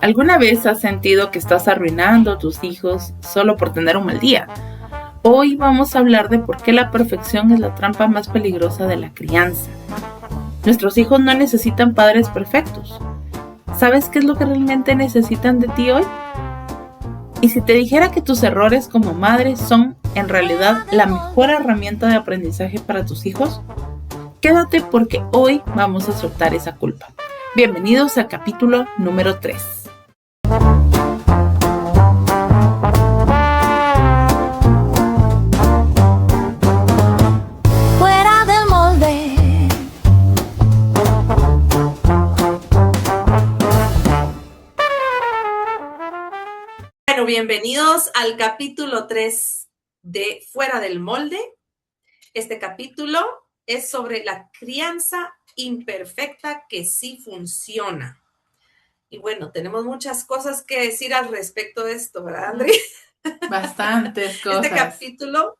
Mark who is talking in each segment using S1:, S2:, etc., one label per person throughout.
S1: ¿Alguna vez has sentido que estás arruinando a tus hijos solo por tener un mal día? Hoy vamos a hablar de por qué la perfección es la trampa más peligrosa de la crianza. Nuestros hijos no necesitan padres perfectos. ¿Sabes qué es lo que realmente necesitan de ti hoy? Y si te dijera que tus errores como madre son en realidad la mejor herramienta de aprendizaje para tus hijos, quédate porque hoy vamos a soltar esa culpa. Bienvenidos al capítulo número 3.
S2: Fuera del molde.
S3: Bueno, bienvenidos al capítulo 3 de Fuera del Molde. Este capítulo es sobre la crianza imperfecta que sí funciona. Y bueno, tenemos muchas cosas que decir al respecto de esto, ¿verdad, André?
S1: Bastantes cosas.
S3: Este capítulo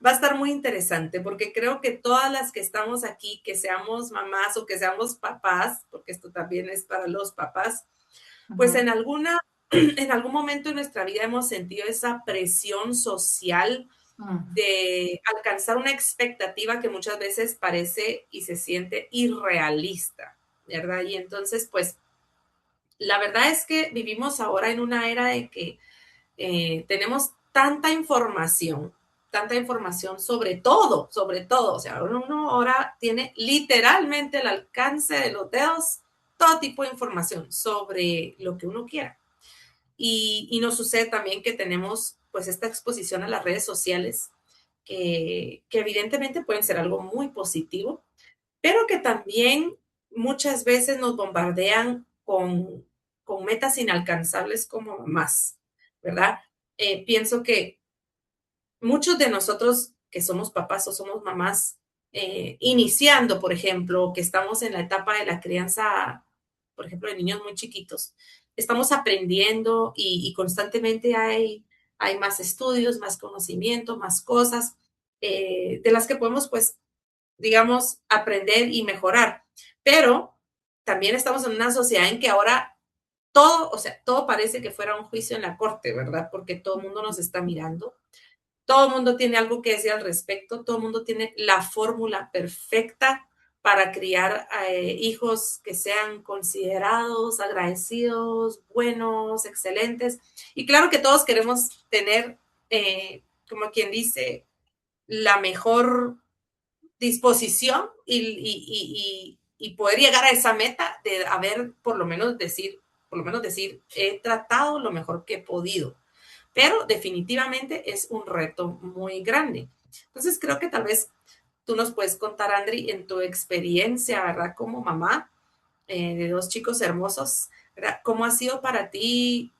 S3: va a estar muy interesante porque creo que todas las que estamos aquí, que seamos mamás o que seamos papás, porque esto también es para los papás, pues en algún momento en nuestra vida hemos sentido esa presión social de alcanzar una expectativa que muchas veces parece y se siente irrealista, ¿verdad? Y entonces, pues, la verdad es que vivimos ahora en una era de que tenemos tanta información sobre todo, o sea, uno ahora tiene literalmente al alcance de los dedos todo tipo de información sobre lo que uno quiera. Y nos sucede también que tenemos pues esta exposición a las redes sociales, que evidentemente pueden ser algo muy positivo, pero que también muchas veces nos bombardean con metas inalcanzables como mamás, ¿verdad? Pienso que muchos de nosotros que somos papás o somos mamás, iniciando, por ejemplo, que estamos en la etapa de la crianza, por ejemplo, de niños muy chiquitos, estamos aprendiendo y constantemente hay más estudios, más conocimiento, más cosas de las que podemos, pues, digamos, aprender y mejorar. Pero también estamos en una sociedad en que ahora todo, o sea, todo parece que fuera un juicio en la corte, ¿verdad? Porque todo el mundo nos está mirando, todo el mundo tiene algo que decir al respecto, todo el mundo tiene la fórmula perfecta para criar hijos que sean considerados, agradecidos, buenos, excelentes. Y claro que todos queremos tener, como quien dice, la mejor disposición y poder llegar a esa meta de haber, por lo menos decir, he tratado lo mejor que he podido. Pero definitivamente es un reto muy grande. Entonces creo que tal vez tú nos puedes contar, Andri, en tu experiencia, ¿verdad? Como mamá de dos chicos hermosos, ¿verdad? ¿Cómo ha sido para ti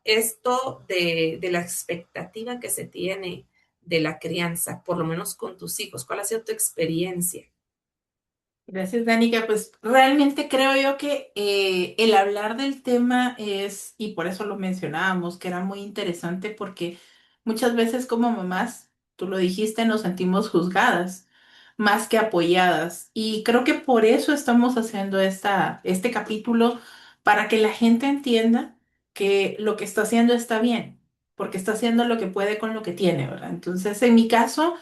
S3: esto de la expectativa que se tiene de la crianza, por lo menos con tus hijos? ¿Cuál ha sido tu experiencia?
S1: Gracias, Danica. Pues realmente creo yo que el hablar del tema es, y por eso lo mencionábamos, que era muy interesante porque muchas veces como mamás, tú lo dijiste, nos sentimos juzgadas más que apoyadas. Y creo que por eso estamos haciendo este capítulo, para que la gente entienda que lo que está haciendo está bien, porque está haciendo lo que puede con lo que tiene, ¿verdad? Entonces, en mi caso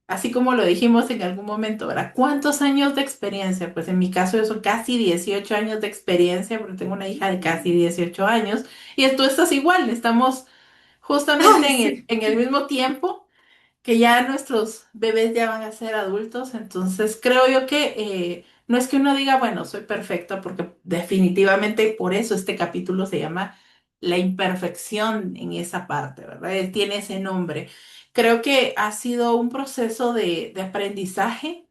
S1: así como lo dijimos en algún momento, ¿verdad? ¿Cuántos años de experiencia? Pues en mi caso yo son casi 18 años de experiencia, porque tengo una hija de casi 18 años, y tú estás igual, estamos justamente
S3: Ay, sí.
S1: en el mismo tiempo que ya nuestros bebés ya van a ser adultos, entonces creo yo que no es que uno diga, bueno, soy perfecta, porque definitivamente por eso este capítulo se llama La imperfección en esa parte, ¿verdad? Él tiene ese nombre. Creo que ha sido un proceso de aprendizaje,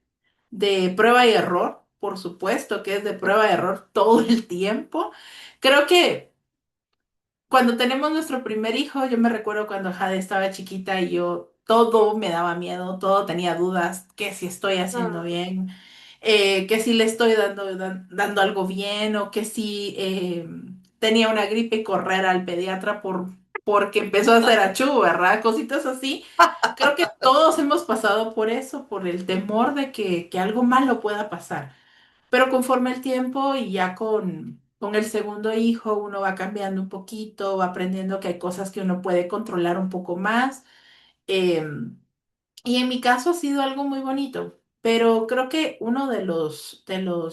S1: de prueba y error, por supuesto que es de prueba y error todo el tiempo. Creo que cuando tenemos nuestro primer hijo, yo me recuerdo cuando Jade estaba chiquita y yo todo me daba miedo, todo tenía dudas, que si estoy haciendo
S3: Ah,
S1: bien, que si le estoy dando algo bien o que si tenía una gripe y correr al pediatra porque empezó a hacer achú, ¿verdad? Cositas así. Creo que todos hemos pasado por eso, por el temor de que algo malo pueda pasar. Pero conforme el tiempo y ya con el segundo hijo uno va cambiando un poquito, va aprendiendo que hay cosas que uno puede controlar un poco más. em, y en mi caso ha sido algo muy bonito, pero creo que uno de los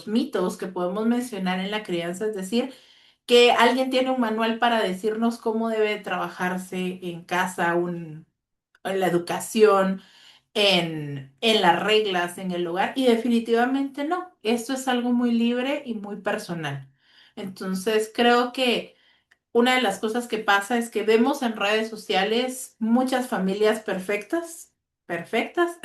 S1: mitos que podemos mencionar en la crianza es decir, que alguien tiene un manual para decirnos cómo debe trabajarse en casa, en la educación, en las reglas, en el hogar, y definitivamente no. Esto es algo muy libre y muy personal. Entonces, creo que una de las cosas que pasa es que vemos en redes sociales muchas familias perfectas, perfectas,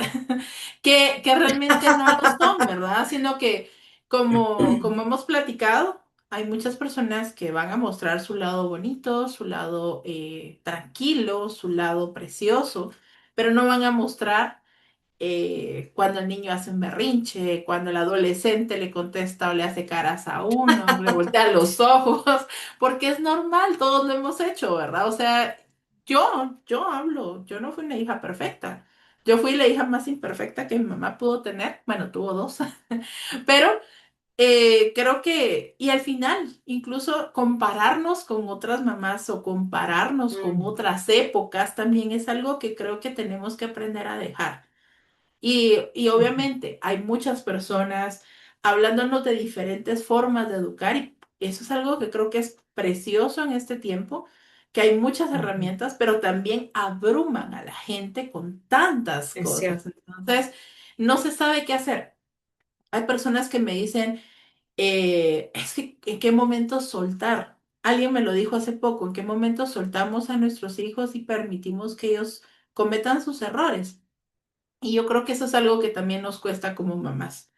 S1: que realmente no lo son, ¿verdad? Sino que como hemos platicado, hay muchas personas que van a mostrar su lado bonito, su lado tranquilo, su lado precioso, pero no van a mostrar cuando el niño hace un berrinche, cuando el adolescente le contesta o le hace caras a uno, le voltea los ojos, porque es normal, todos lo hemos hecho, ¿verdad? O sea, yo hablo, yo no fui una hija perfecta. Yo fui la hija más imperfecta que mi mamá pudo tener. Bueno, tuvo dos, pero creo que, y al final, incluso compararnos con otras mamás o compararnos con
S3: Mm,
S1: otras épocas también es algo que creo que tenemos que aprender a dejar. Y
S3: ujú,
S1: obviamente hay muchas personas hablándonos de diferentes formas de educar y eso es algo que creo que es precioso en este tiempo, que hay muchas
S3: ujú.
S1: herramientas, pero también abruman a la gente con tantas
S3: Es cierto.
S1: cosas. Entonces, no se sabe qué hacer. Hay personas que me dicen, es que ¿en qué momento soltar? Alguien me lo dijo hace poco, ¿en qué momento soltamos a nuestros hijos y permitimos que ellos cometan sus errores? Y yo creo que eso es algo que también nos cuesta como mamás.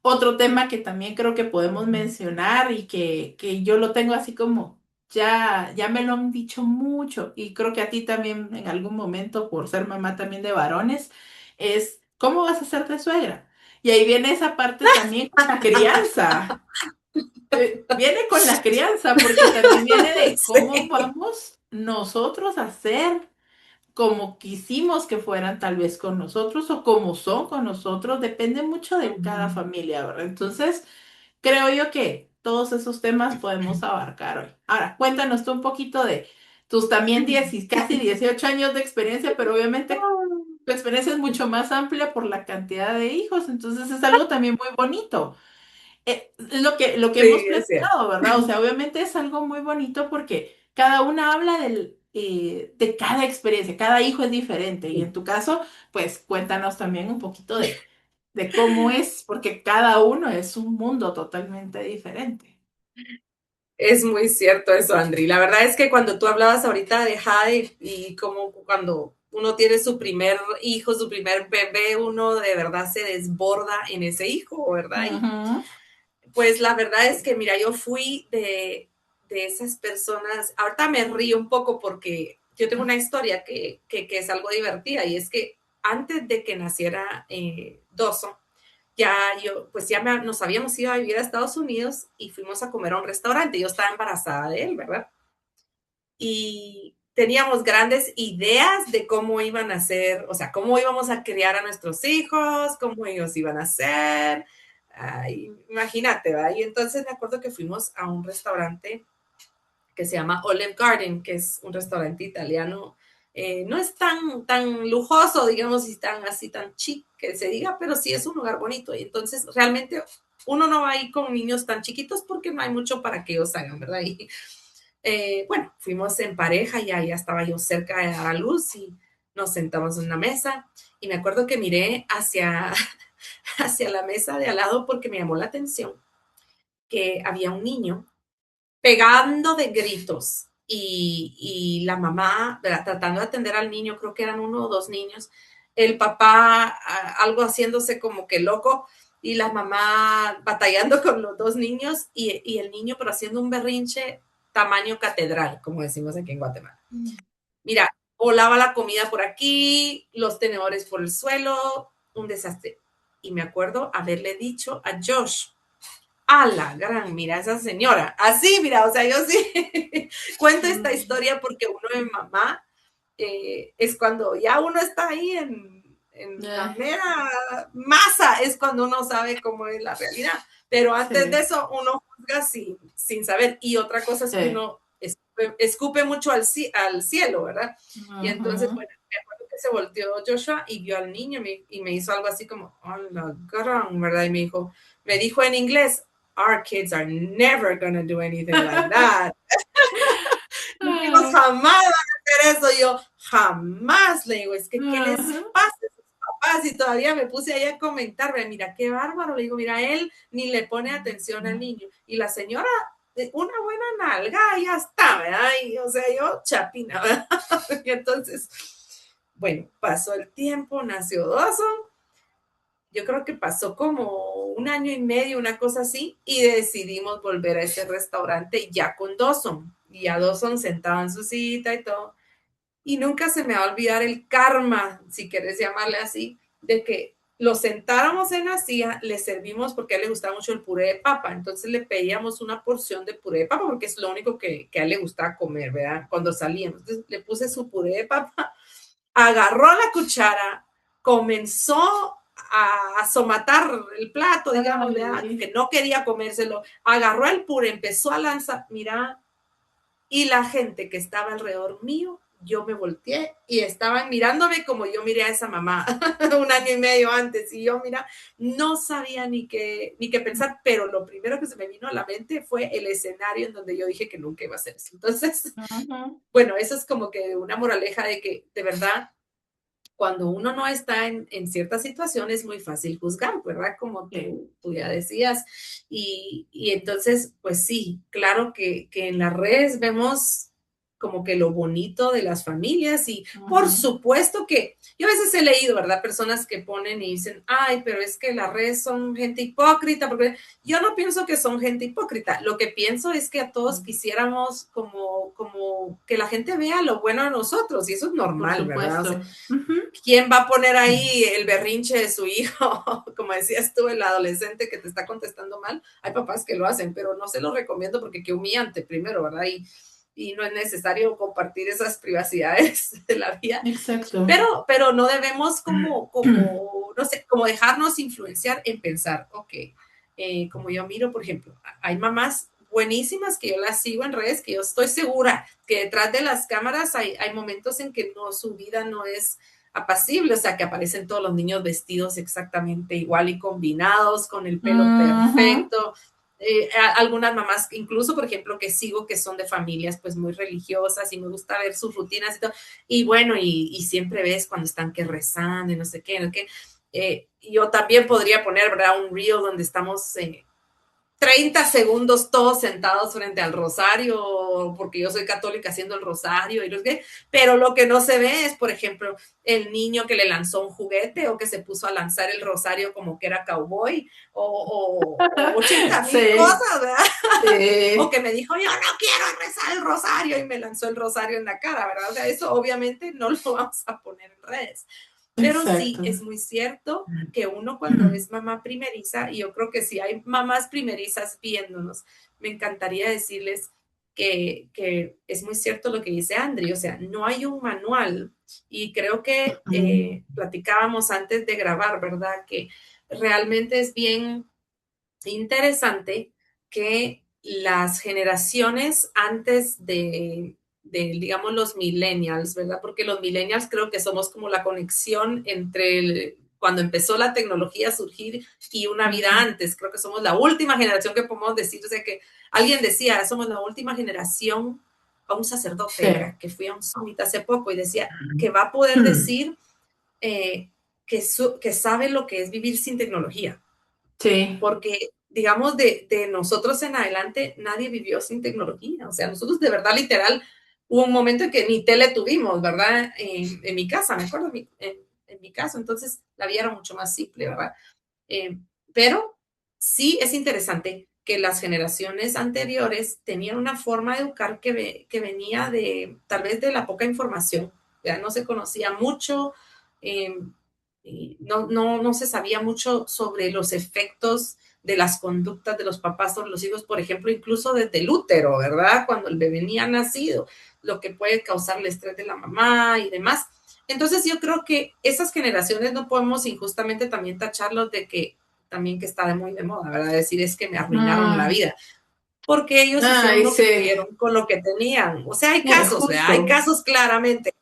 S1: Otro tema que también creo que podemos
S3: Ujú.
S1: mencionar y que yo lo tengo así como, ya me lo han dicho mucho y creo que a ti también en algún momento por ser mamá también de varones, es ¿cómo vas a ser de suegra? Y ahí viene esa parte también con la crianza. Viene con la crianza porque también viene de cómo
S3: Sí.
S1: vamos nosotros a ser como quisimos que fueran tal vez con nosotros o como son con nosotros, depende mucho de cada
S3: Ujú.
S1: familia, ¿verdad? Entonces, creo yo que todos esos temas podemos abarcar hoy. Ahora, cuéntanos tú un poquito de tus también 10 y casi 18 años de experiencia, pero obviamente tu experiencia es mucho más amplia por la cantidad de hijos, entonces es algo también muy bonito. Es lo que hemos
S3: Sí, es cierto.
S1: platicado, ¿verdad? O sea, obviamente es algo muy bonito porque cada una habla de cada experiencia, cada hijo es diferente. Y en tu caso, pues cuéntanos también un poquito de cómo es, porque cada uno es un mundo totalmente diferente.
S3: Es muy cierto eso, Andri. La verdad es que cuando tú hablabas ahorita de Jade y como cuando uno tiene su primer hijo, su primer bebé, uno de verdad se desborda en ese hijo, ¿verdad? Y
S1: Ujú,
S3: pues la verdad es que, mira, yo fui de esas personas, ahorita me río un poco porque yo tengo una historia que es algo divertida y es que antes de que naciera Dawson, ya yo, pues ya nos habíamos ido a vivir a Estados Unidos y fuimos a comer a un restaurante. Yo estaba embarazada de él, ¿verdad? Y teníamos grandes ideas de cómo iban a ser, o sea, cómo íbamos a criar a nuestros hijos, cómo ellos iban a ser. Ay, imagínate, ¿verdad? Y entonces me acuerdo que fuimos a un restaurante que se llama Olive Garden, que es un restaurante italiano. No es tan lujoso, digamos, y tan así, tan chic que se diga, pero sí es un lugar bonito. Y entonces realmente uno no va a ir con niños tan chiquitos porque no hay mucho para que ellos hagan, ¿verdad? Y bueno, fuimos en pareja, ya estaba yo cerca de dar a luz y nos sentamos en una mesa. Y me acuerdo que miré hacia la mesa de al lado porque me llamó la atención que había un niño pegando de gritos y la mamá, ¿verdad? Tratando de atender al niño, creo que eran uno o dos niños, el papá algo haciéndose como que loco y la mamá batallando con los dos niños y el niño pero haciendo un berrinche tamaño catedral, como decimos aquí en Guatemala. Mira, volaba la comida por aquí, los tenedores por el suelo, un desastre. Y me acuerdo haberle dicho a Josh, a la gran, mira esa señora. Así, mira, o sea, yo sí cuento esta
S1: mm,
S3: historia porque uno de mamá es cuando ya uno está ahí en la
S1: eh,
S3: mera masa, es cuando uno sabe cómo es la realidad. Pero antes de
S1: Sí,
S3: eso uno juzga sin saber. Y otra cosa es que
S1: sí.
S3: uno escupe mucho al cielo, ¿verdad? Y entonces,
S1: Ujú.
S3: bueno, me acuerdo que se volteó Joshua y vio al niño y me hizo algo así como, oh, la gran, ¿verdad? Y me dijo en inglés, our kids are never gonna do anything like that. Mis hijos
S1: Ah,
S3: jamás van a hacer eso. Yo, jamás, le digo, es que, ¿qué les
S1: ajá.
S3: pasa a sus papás? Y todavía me puse ahí a comentar, mira, qué bárbaro. Le digo, mira, él ni le pone atención al niño. Y la señora, una buena nalga, y ya está, ¿verdad? Y, o sea, yo, chapina, ¿verdad? Y entonces, bueno, pasó el tiempo, nació Dawson. Yo creo que pasó como un año y medio, una cosa así, y decidimos volver a ese restaurante ya con Dawson. Y a Dawson sentado en su cita y todo. Y nunca se me va a olvidar el karma, si quieres llamarle así, de que lo sentáramos en la silla, le servimos porque a él le gustaba mucho el puré de papa, entonces le pedíamos una porción de puré de papa porque es lo único que a él le gustaba comer, ¿verdad? Cuando salíamos. Entonces le puse su puré de papa, agarró la cuchara, comenzó a somatar el plato, digamos, ¿verdad?
S1: Ay,
S3: Que no quería comérselo, agarró el puré, empezó a lanzar, mira, y la gente que estaba alrededor mío, yo me volteé y estaban mirándome como yo miré a esa mamá un año y medio antes. Y yo, mira, no sabía ni qué pensar, pero lo primero que se me vino a la mente fue el escenario en donde yo dije que nunca iba a hacer eso. Entonces,
S1: ujú.
S3: bueno, eso es como que una moraleja de que de verdad cuando uno no está en ciertas situaciones es muy fácil juzgar, ¿verdad? Como
S1: Sí.
S3: tú ya decías. Y entonces, pues sí, claro que en las redes vemos como que lo bonito de las familias y por
S1: Ujú.
S3: supuesto que yo a veces he leído, ¿verdad? Personas que ponen y dicen, ay, pero es que las redes son gente hipócrita, porque yo no pienso que son gente hipócrita. Lo que pienso es que a todos quisiéramos como que la gente vea lo bueno de nosotros y eso es
S1: Por
S3: normal, ¿verdad? O sea,
S1: supuesto. Ujú.
S3: ¿quién va a poner ahí el berrinche de su hijo? Como decías tú, el adolescente que te está contestando mal. Hay papás que lo hacen, pero no se lo recomiendo porque qué humillante primero, ¿verdad? Y no es necesario compartir esas privacidades de la vida.
S1: Exacto.
S3: Pero no debemos no sé, como dejarnos influenciar en pensar, ok, como yo miro, por ejemplo, hay mamás buenísimas que yo las sigo en redes, que yo estoy segura que detrás de las cámaras hay momentos en que no, su vida no es apacible, o sea, que aparecen todos los niños vestidos exactamente igual y combinados, con el pelo
S1: Ujú.
S3: perfecto. Algunas mamás, incluso, por ejemplo, que sigo, que son de familias pues muy religiosas y me gusta ver sus rutinas y todo. Y bueno, y siempre ves cuando están que rezando y no sé qué, ¿no? Yo también podría poner, ¿verdad? Un reel donde estamos 30 segundos todos sentados frente al rosario, porque yo soy católica haciendo el rosario, y no sé qué, pero lo que no se ve es, por ejemplo, el niño que le lanzó un juguete o que se puso a lanzar el rosario como que era cowboy, o 80 mil
S1: Sí,
S3: cosas, ¿verdad? O
S1: sí.
S3: que me dijo, yo no quiero rezar el rosario y me lanzó el rosario en la cara, ¿verdad? O sea, eso obviamente no lo vamos a poner en redes. Pero sí,
S1: Exacto.
S3: es muy cierto que uno cuando es mamá primeriza, y yo creo que si hay mamás primerizas viéndonos, me encantaría decirles que es muy cierto lo que dice Andri, o sea, no hay un manual. Y creo que platicábamos antes de grabar, ¿verdad? Que realmente es bien interesante que las generaciones antes digamos, los millennials, ¿verdad? Porque los millennials creo que somos como la conexión entre cuando empezó la tecnología a surgir y una vida
S1: Ujú.
S3: antes. Creo que somos la última generación que podemos decir, o sea, que alguien decía, somos la última generación a un sacerdote,
S1: Sí.
S3: era que fui a un summit hace poco y decía que va a poder decir eh, que sabe lo que es vivir sin tecnología
S1: Sí.
S3: porque, digamos, de nosotros en adelante, nadie vivió sin tecnología. O sea, nosotros de verdad, literal, hubo un momento en que ni tele tuvimos, ¿verdad? En mi casa, me acuerdo, en mi caso. Entonces, la vida era mucho más simple, ¿verdad? Eh, pero sí es interesante que las generaciones anteriores tenían una forma de educar que venía de, tal vez, de la poca información. Ya no se conocía mucho, eh, no se sabía mucho sobre los efectos de las conductas de los papás sobre los hijos, por ejemplo, incluso desde el útero, ¿verdad? Cuando el bebé ni ha nacido, lo que puede causar el estrés de la mamá y demás. Entonces yo creo que esas generaciones no podemos injustamente también tacharlos de que también que está de muy de moda, ¿verdad? Decir es que me arruinaron la
S1: Mm,
S3: vida, porque ellos hicieron
S1: ay,
S3: lo que
S1: sí,
S3: pudieron con lo que tenían. O sea, hay casos, ¿verdad? Hay
S1: justo.
S3: casos claramente,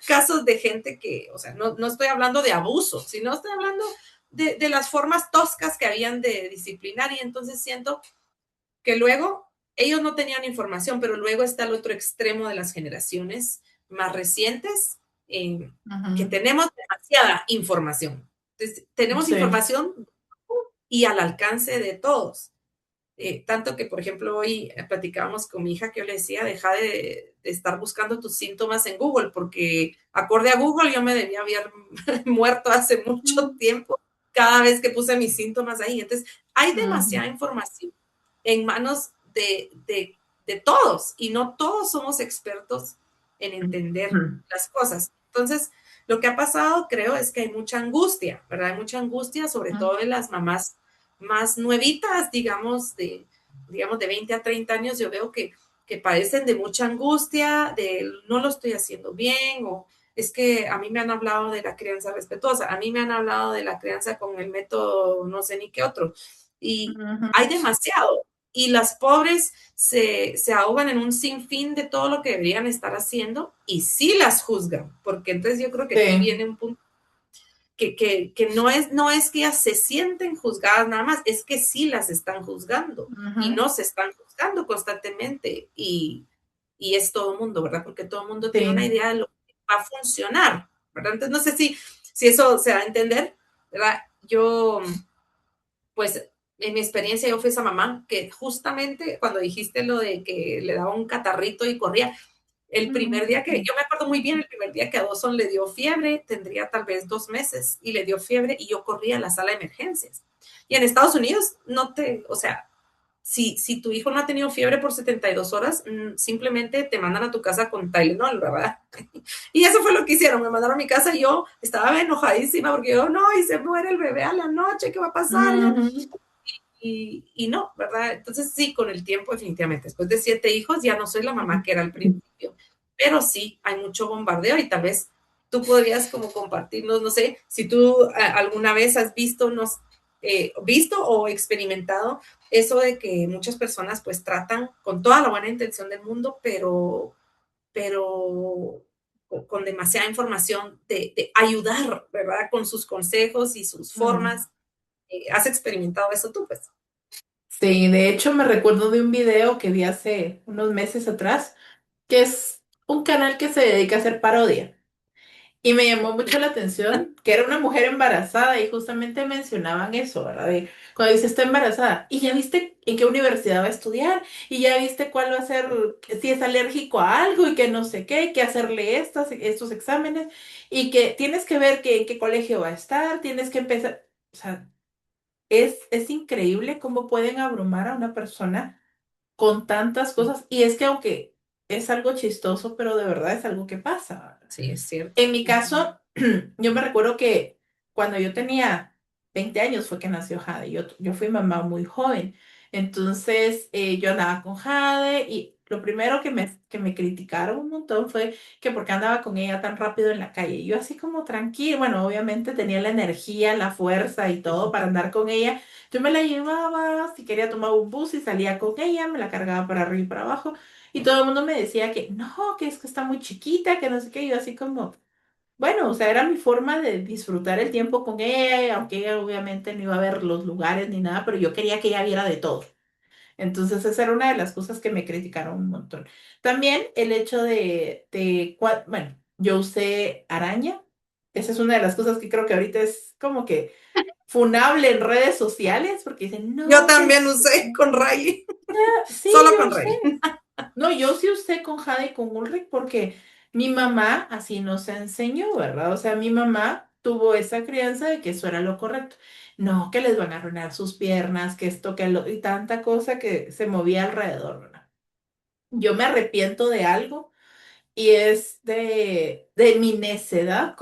S3: casos de gente que, o sea, no estoy hablando de abuso, sino estoy hablando de las formas toscas que habían de disciplinar y entonces siento que luego ellos no tenían información, pero luego está el otro extremo de las generaciones más recientes, eh, que
S1: Ujú,
S3: tenemos demasiada información. Entonces, tenemos
S1: sí.
S3: información y al alcance de todos. Tanto que, por ejemplo, hoy platicábamos con mi hija que yo le decía, deja de estar buscando tus síntomas en Google, porque acorde a Google yo me debía haber muerto hace mucho
S1: Mm,
S3: tiempo cada vez que puse mis síntomas ahí. Entonces, hay
S1: ujú,
S3: demasiada información en manos de todos y no todos somos expertos en entender
S1: ujú,
S3: las cosas. Entonces, lo que ha pasado, creo, es que hay mucha angustia, ¿verdad? Hay mucha angustia, sobre
S1: ujú,
S3: todo en las mamás más nuevitas, digamos de 20 a 30 años, yo veo que padecen de mucha angustia, de no lo estoy haciendo bien, o es que a mí me han hablado de la crianza respetuosa, a mí me han hablado de la crianza con el método no sé ni qué otro, y
S1: ujú,
S3: hay demasiado, y las pobres se ahogan en un sinfín de todo lo que deberían estar haciendo, y sí las juzgan, porque entonces yo creo que aquí
S1: sí.
S3: viene un punto que no es que ellas se sienten juzgadas nada más, es que sí las están juzgando y
S1: Ujú,
S3: no se están juzgando constantemente y es todo el mundo, ¿verdad? Porque todo el mundo tiene una
S1: sí.
S3: idea de lo que va a funcionar, ¿verdad? Entonces no sé si eso se va a entender, ¿verdad? Yo, pues, en mi experiencia yo fui esa mamá que justamente cuando dijiste lo de que le daba un catarrito y corría, el primer día que,
S1: Ujú,
S3: yo me acuerdo muy bien, el primer día que a Dawson le dio fiebre, tendría tal vez 2 meses, y le dio fiebre y yo corría a la sala de emergencias. Y en Estados Unidos, o sea, si tu hijo no ha tenido fiebre por 72 horas, simplemente te mandan a tu casa con Tylenol, ¿verdad? Y eso fue lo que hicieron, me mandaron a mi casa y yo estaba enojadísima porque yo, no, y se muere el bebé a la noche, ¿qué va a pasar?
S1: ujú,
S3: Y no, ¿verdad? Entonces sí, con el tiempo definitivamente, después de 7 hijos ya no soy la mamá que era al principio, pero sí hay mucho bombardeo y tal vez tú podrías como compartirnos, no sé, si tú alguna vez has visto o experimentado eso de que muchas personas pues tratan con toda la buena intención del mundo, pero con demasiada información de ayudar, ¿verdad? Con sus consejos y sus
S1: ujú.
S3: formas. ¿Has experimentado eso tú, pues?
S1: Sí, de hecho me recuerdo de un video que vi hace unos meses atrás, que es un canal que se dedica a hacer parodia. Y me llamó mucho la atención que era una mujer embarazada y justamente mencionaban eso, ¿verdad? De cuando dice está embarazada y ya viste en qué universidad va a estudiar y ya viste cuál va a ser, si es alérgico a algo y que no sé qué, que hacerle estos exámenes y que tienes que ver que, en qué colegio va a estar, tienes que empezar, o sea, es increíble cómo pueden abrumar a una persona con tantas cosas y es que aunque es algo chistoso, pero de verdad es algo que pasa.
S3: Sí, es cierto.
S1: En mi caso, yo me recuerdo que cuando yo tenía 20 años fue que nació Jade. Yo fui mamá muy joven. Entonces, yo andaba con Jade y lo primero que me criticaron un montón fue que por qué andaba con ella tan rápido en la calle. Y yo así como tranquila, bueno, obviamente tenía la energía, la fuerza y todo para andar con ella. Yo me la llevaba, si quería tomar un bus y salía con ella, me la cargaba para arriba y para abajo. Y todo el mundo me decía que no, que es que está muy chiquita, que no sé qué. Y yo así como... Bueno, o sea, era mi forma de disfrutar el tiempo con ella, aunque ella obviamente no iba a ver los lugares ni nada, pero yo quería que ella viera de todo. Entonces, esa era una de las cosas que me criticaron un montón. También el hecho bueno, yo usé araña. Esa es una de las cosas que creo que ahorita es como que funable en redes sociales, porque dicen,
S3: Yo
S1: no, que
S3: también usé con Riley,
S1: sí,
S3: solo
S1: yo
S3: con
S1: usé.
S3: Riley.
S1: No, yo sí usé con Jade y con Ulrich porque mi mamá así nos enseñó, ¿verdad? O sea, mi mamá tuvo esa crianza de que eso era lo correcto. No, que les van a arruinar sus piernas, que esto, que lo, y tanta cosa que se movía alrededor, ¿verdad? Yo me arrepiento de algo y es de mi necedad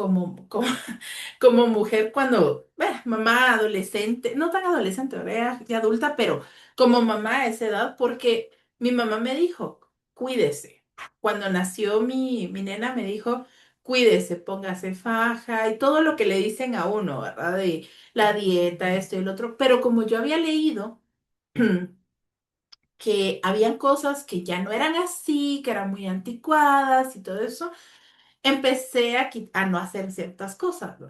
S1: como mujer cuando, bueno, mamá adolescente, no tan adolescente, ¿verdad? Ya adulta, pero como mamá a esa edad, porque mi mamá me dijo, cuídese. Cuando nació mi nena me dijo, cuídese, póngase faja y todo lo que le dicen a uno, ¿verdad? De la dieta, esto y el otro. Pero como yo había leído que habían cosas que ya no eran así, que eran muy anticuadas y todo eso, empecé a no hacer ciertas cosas, ¿no?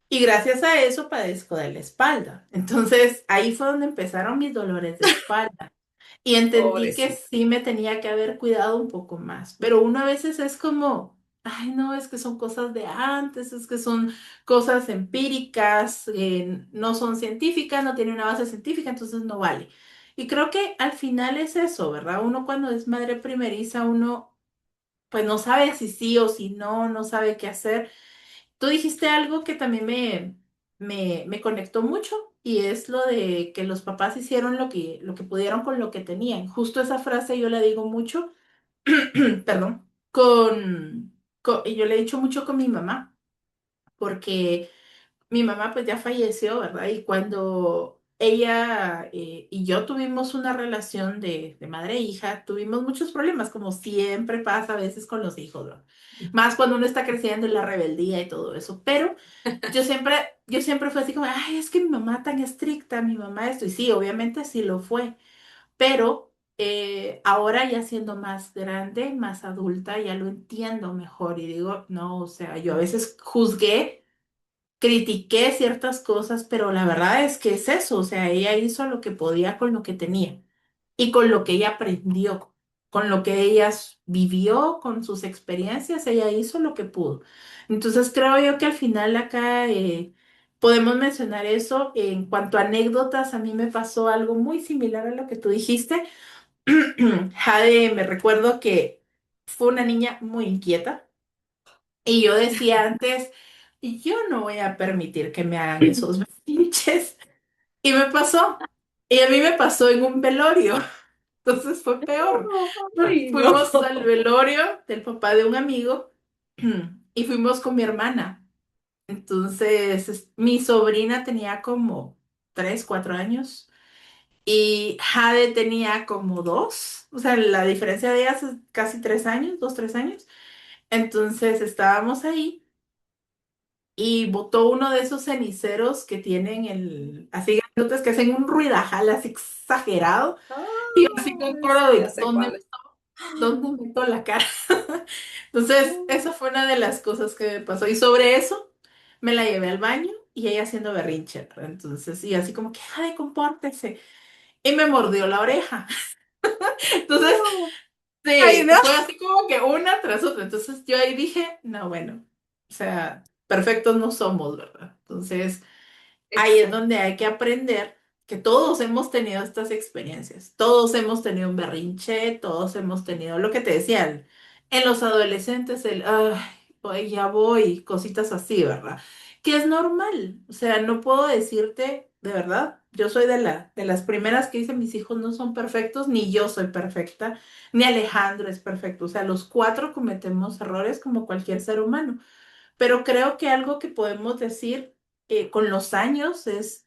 S1: Y gracias a eso padezco de la espalda. Entonces ahí fue donde empezaron mis dolores de espalda. Y entendí que
S3: Pobrecita.
S1: sí me tenía que haber cuidado un poco más. Pero uno a veces es como, ay, no, es que son cosas de antes, es que son cosas empíricas, no son científicas, no tienen una base científica, entonces no vale. Y creo que al final es eso, ¿verdad? Uno cuando es madre primeriza, uno pues no sabe si sí o si no, no sabe qué hacer. Tú dijiste algo que también me conectó mucho y es lo de que los papás hicieron lo que pudieron con lo que tenían. Justo esa frase yo la digo mucho, perdón, y yo le he dicho mucho con mi mamá, porque mi mamá pues ya falleció, ¿verdad? Y cuando ella y yo tuvimos una relación de madre e hija, tuvimos muchos problemas, como siempre pasa a veces con los hijos, ¿no? Más cuando uno está creciendo en la rebeldía y todo eso. Pero yo siempre fui así como, ay, es que mi mamá tan estricta, mi mamá esto. Y sí, obviamente sí lo fue. Pero ahora ya siendo más grande, más adulta, ya lo entiendo mejor y digo, no, o sea, yo a veces juzgué, critiqué ciertas cosas, pero la verdad es que es eso, o sea, ella hizo lo que podía con lo que tenía y con lo que ella aprendió, con lo que ella vivió, con sus experiencias, ella hizo lo que pudo. Entonces creo yo que al final acá podemos mencionar eso. En cuanto a anécdotas, a mí me pasó algo muy similar a lo que tú dijiste. Jade, me recuerdo que fue una niña muy inquieta. Y yo decía antes, yo no voy a permitir que me hagan esos berrinches. Y me pasó. Y a mí me pasó en un velorio. Entonces fue peor.
S3: Ay, no.
S1: Fuimos al velorio del papá de un amigo y fuimos con mi hermana. Entonces, mi sobrina tenía como 3, 4 años y Jade tenía como 2. O sea, la diferencia de ellas es casi 3 años, 2, 3 años. Entonces estábamos ahí y botó uno de esos ceniceros que tienen así grandotes que hacen un ruidajal así exagerado. Y yo así con
S3: Ay,
S1: cara
S3: sí, ya
S1: de,
S3: sé cuál es.
S1: ¿dónde meto la cara? Entonces, esa fue una de las cosas que me pasó. Y sobre eso, me la llevé al baño y ella haciendo berrinche, ¿verdad? Entonces, y así como que, ay, compórtese. Y me mordió la oreja. Entonces,
S3: No. Ay,
S1: sí,
S3: no.
S1: fue así como que una tras otra. Entonces, yo ahí dije, no, bueno, o sea, perfectos no somos, ¿verdad? Entonces, ahí es
S3: Exacto.
S1: donde hay que aprender que todos hemos tenido estas experiencias, todos hemos tenido un berrinche, todos hemos tenido lo que te decían en los adolescentes, ay, pues ya voy, cositas así, ¿verdad? Que es normal, o sea, no puedo decirte, de verdad, yo soy de las primeras que dicen mis hijos no son perfectos, ni yo soy perfecta, ni Alejandro es perfecto, o sea, los cuatro cometemos errores como cualquier ser humano. Pero creo que algo que podemos decir con los años es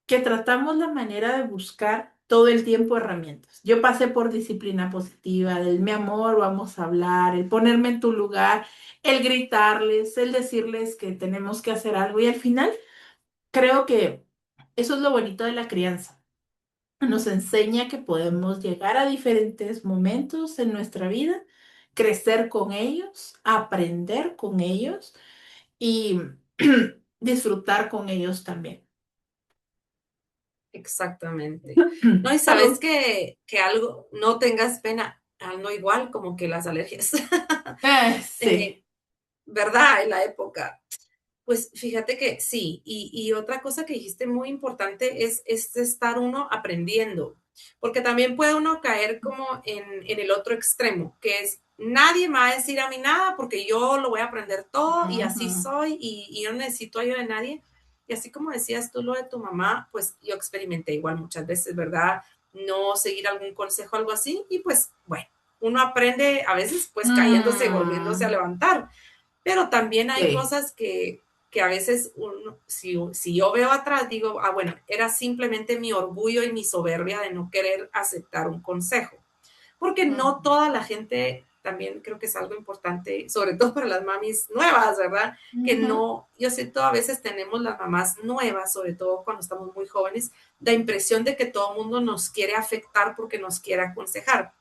S1: que tratamos la manera de buscar todo el tiempo herramientas. Yo pasé por disciplina positiva, del mi amor, vamos a hablar, el ponerme en tu lugar, el gritarles, el decirles que tenemos que hacer algo y al final creo que eso es lo bonito de la crianza. Nos enseña que podemos llegar a diferentes momentos en nuestra vida, crecer con ellos, aprender con ellos y disfrutar con ellos también.
S3: Exactamente. No, y sabes
S1: Salud.
S3: que algo, no tengas pena, no igual como que las alergias.
S1: Sí.
S3: Eh, ¿Verdad? En la época. Pues fíjate que sí, y otra cosa que dijiste muy importante es estar uno aprendiendo, porque también puede uno caer como en el otro extremo, que es nadie me va a decir a mí nada porque yo lo voy a aprender todo y así
S1: Ujú,
S3: soy y yo no necesito ayuda de nadie. Y así como decías tú lo de tu mamá, pues yo experimenté igual muchas veces, ¿verdad? No seguir algún consejo, algo así, y pues bueno, uno aprende a veces pues cayéndose y volviéndose a
S1: mm,
S3: levantar, pero también hay
S1: sí.
S3: cosas que a veces, si yo veo atrás, digo, ah, bueno, era simplemente mi orgullo y mi soberbia de no querer aceptar un consejo, porque no
S1: Ujú,
S3: toda la gente también creo que es algo importante, sobre todo para las mamis nuevas, ¿verdad? Que
S1: Ujú.
S3: no, yo siento a veces tenemos las mamás nuevas, sobre todo cuando estamos muy jóvenes, la impresión de que todo el mundo nos quiere afectar porque nos quiere aconsejar.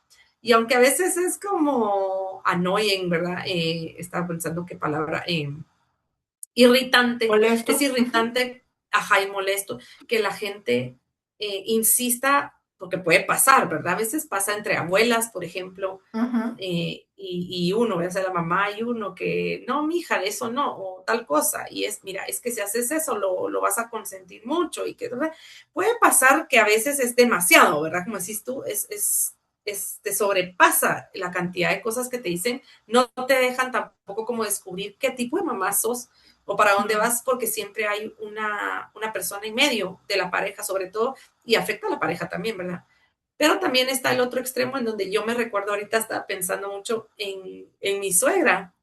S3: Y aunque a veces es como annoying, ¿verdad? Estaba pensando qué palabra, irritante, es
S1: Molesto. Ujú.
S3: irritante, ajá, y molesto, que la gente insista, porque puede pasar, ¿verdad? A veces pasa entre abuelas, por ejemplo,
S1: Ujú.
S3: y uno, ya sea la mamá y uno que, no, mija, eso no, o tal cosa, y es, mira, es que si haces eso lo vas a consentir mucho, y que ¿verdad? Puede pasar que a veces es demasiado, ¿verdad? Como decís tú, te sobrepasa la cantidad de cosas que te dicen, no te dejan tampoco como descubrir qué tipo de mamá sos o para dónde
S1: Mm.
S3: vas, porque siempre hay una persona en medio de la pareja, sobre todo, y afecta a la pareja también, ¿verdad? Pero también está el otro extremo en donde yo me recuerdo ahorita, estaba pensando mucho en mi suegra.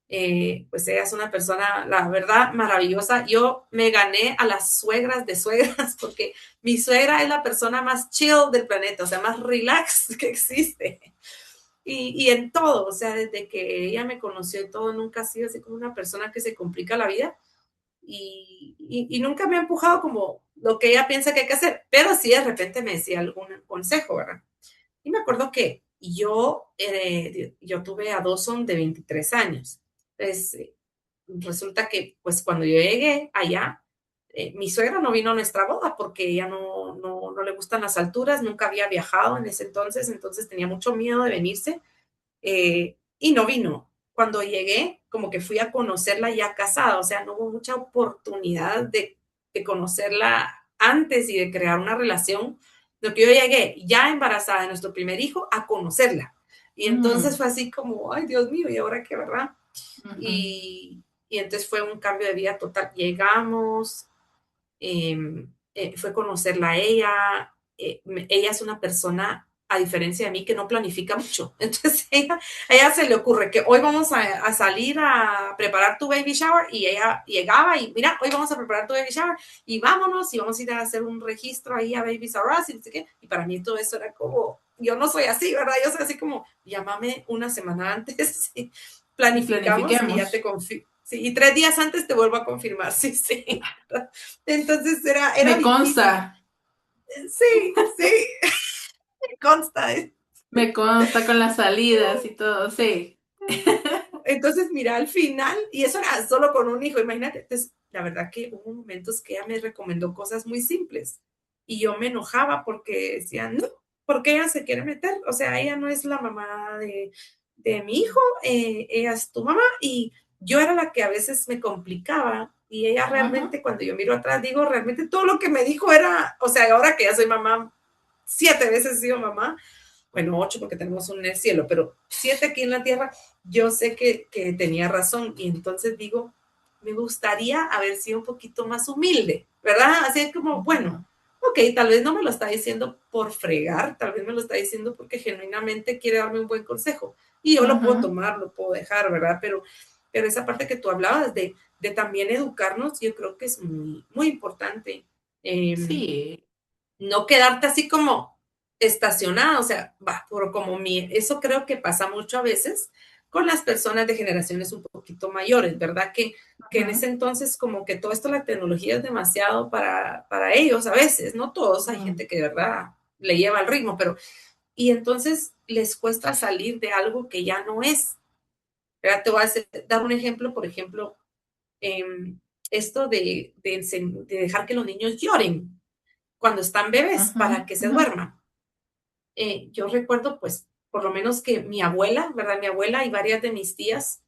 S3: Pues ella es una persona, la verdad, maravillosa. Yo me gané a las suegras de suegras porque mi suegra es la persona más chill del planeta, o sea, más relax que existe. Y en todo, o sea, desde que ella me conoció y todo, nunca ha sido así como una persona que se complica la vida y nunca me ha empujado como lo que ella piensa que hay que hacer, pero sí de repente me decía algún consejo, ¿verdad? Y me acuerdo que yo tuve a Dawson de 23 años. Entonces, resulta que, pues, cuando yo llegué allá, mi suegra no vino a nuestra boda porque ella no le gustan las alturas, nunca había viajado en ese entonces tenía mucho miedo de venirse y no vino. Cuando llegué, como que fui a conocerla ya casada, o sea, no hubo mucha oportunidad de conocerla antes y de crear una relación. Lo que yo llegué ya embarazada de nuestro primer hijo a conocerla. Y entonces
S1: Mm.
S3: fue así como, ay, Dios mío, ¿y ahora qué, verdad?
S1: Ujú.
S3: Y entonces fue un cambio de vida total. Llegamos, fue conocerla a ella. Ella es una persona, a diferencia de mí, que no planifica mucho. Entonces, a ella se le ocurre que hoy vamos a salir a preparar tu baby shower y ella llegaba y mira, hoy vamos a preparar tu baby shower y vámonos y vamos a ir a hacer un registro ahí a Babies R Us y no sé qué. Y para mí todo eso era como, yo no soy así, ¿verdad? Yo soy así como, llámame una semana antes, y
S1: Y
S3: planificamos y ya te
S1: planifiquemos.
S3: confío. Sí, y 3 días antes te vuelvo a confirmar, sí, sí. Entonces era
S1: Me consta,
S3: difícil. Sí, sí, me consta.
S1: me consta con las salidas y todo, sí.
S3: Entonces, mira, al final, y eso era solo con un hijo, imagínate. Entonces, la verdad que hubo momentos que ella me recomendó cosas muy simples y yo me enojaba porque decía, no, porque ella se quiere meter. O sea, ella no es la mamá de mi hijo, ella es tu mamá y yo era la que a veces me complicaba y ella
S1: Ujú.
S3: realmente, cuando yo miro atrás, digo, realmente todo lo que me dijo era, o sea, ahora que ya soy mamá, 7 veces he sido mamá, bueno, 8 porque tenemos un en el cielo, pero 7 aquí en la tierra, yo sé que tenía razón y entonces digo, me gustaría haber sido un poquito más humilde, ¿verdad? Así como, bueno,
S1: Ujú.
S3: ok, tal vez no me lo está diciendo por fregar, tal vez me lo está diciendo porque genuinamente quiere darme un buen consejo y yo lo puedo
S1: Ujú.
S3: tomar, lo puedo dejar, ¿verdad? Pero esa parte que tú hablabas de también educarnos, yo creo que es muy, muy importante. Eh,
S1: Sí.
S3: no quedarte así como estacionada, o sea, va, por como eso creo que pasa mucho a veces con las personas de generaciones un poquito mayores, ¿verdad? Que en ese
S1: Ujú.
S3: entonces como que todo esto, la tecnología es demasiado para ellos a veces, no todos, hay
S1: Mm.
S3: gente que de verdad le lleva el ritmo, pero, y entonces les cuesta salir de algo que ya no es, ¿verdad? Te voy a dar un ejemplo, por ejemplo, esto de dejar que los niños lloren cuando están bebés
S1: Ujú.
S3: para que se
S1: Ujú.
S3: duerman. Yo recuerdo, pues, por lo menos que mi abuela, ¿verdad? Mi abuela y varias de mis tías,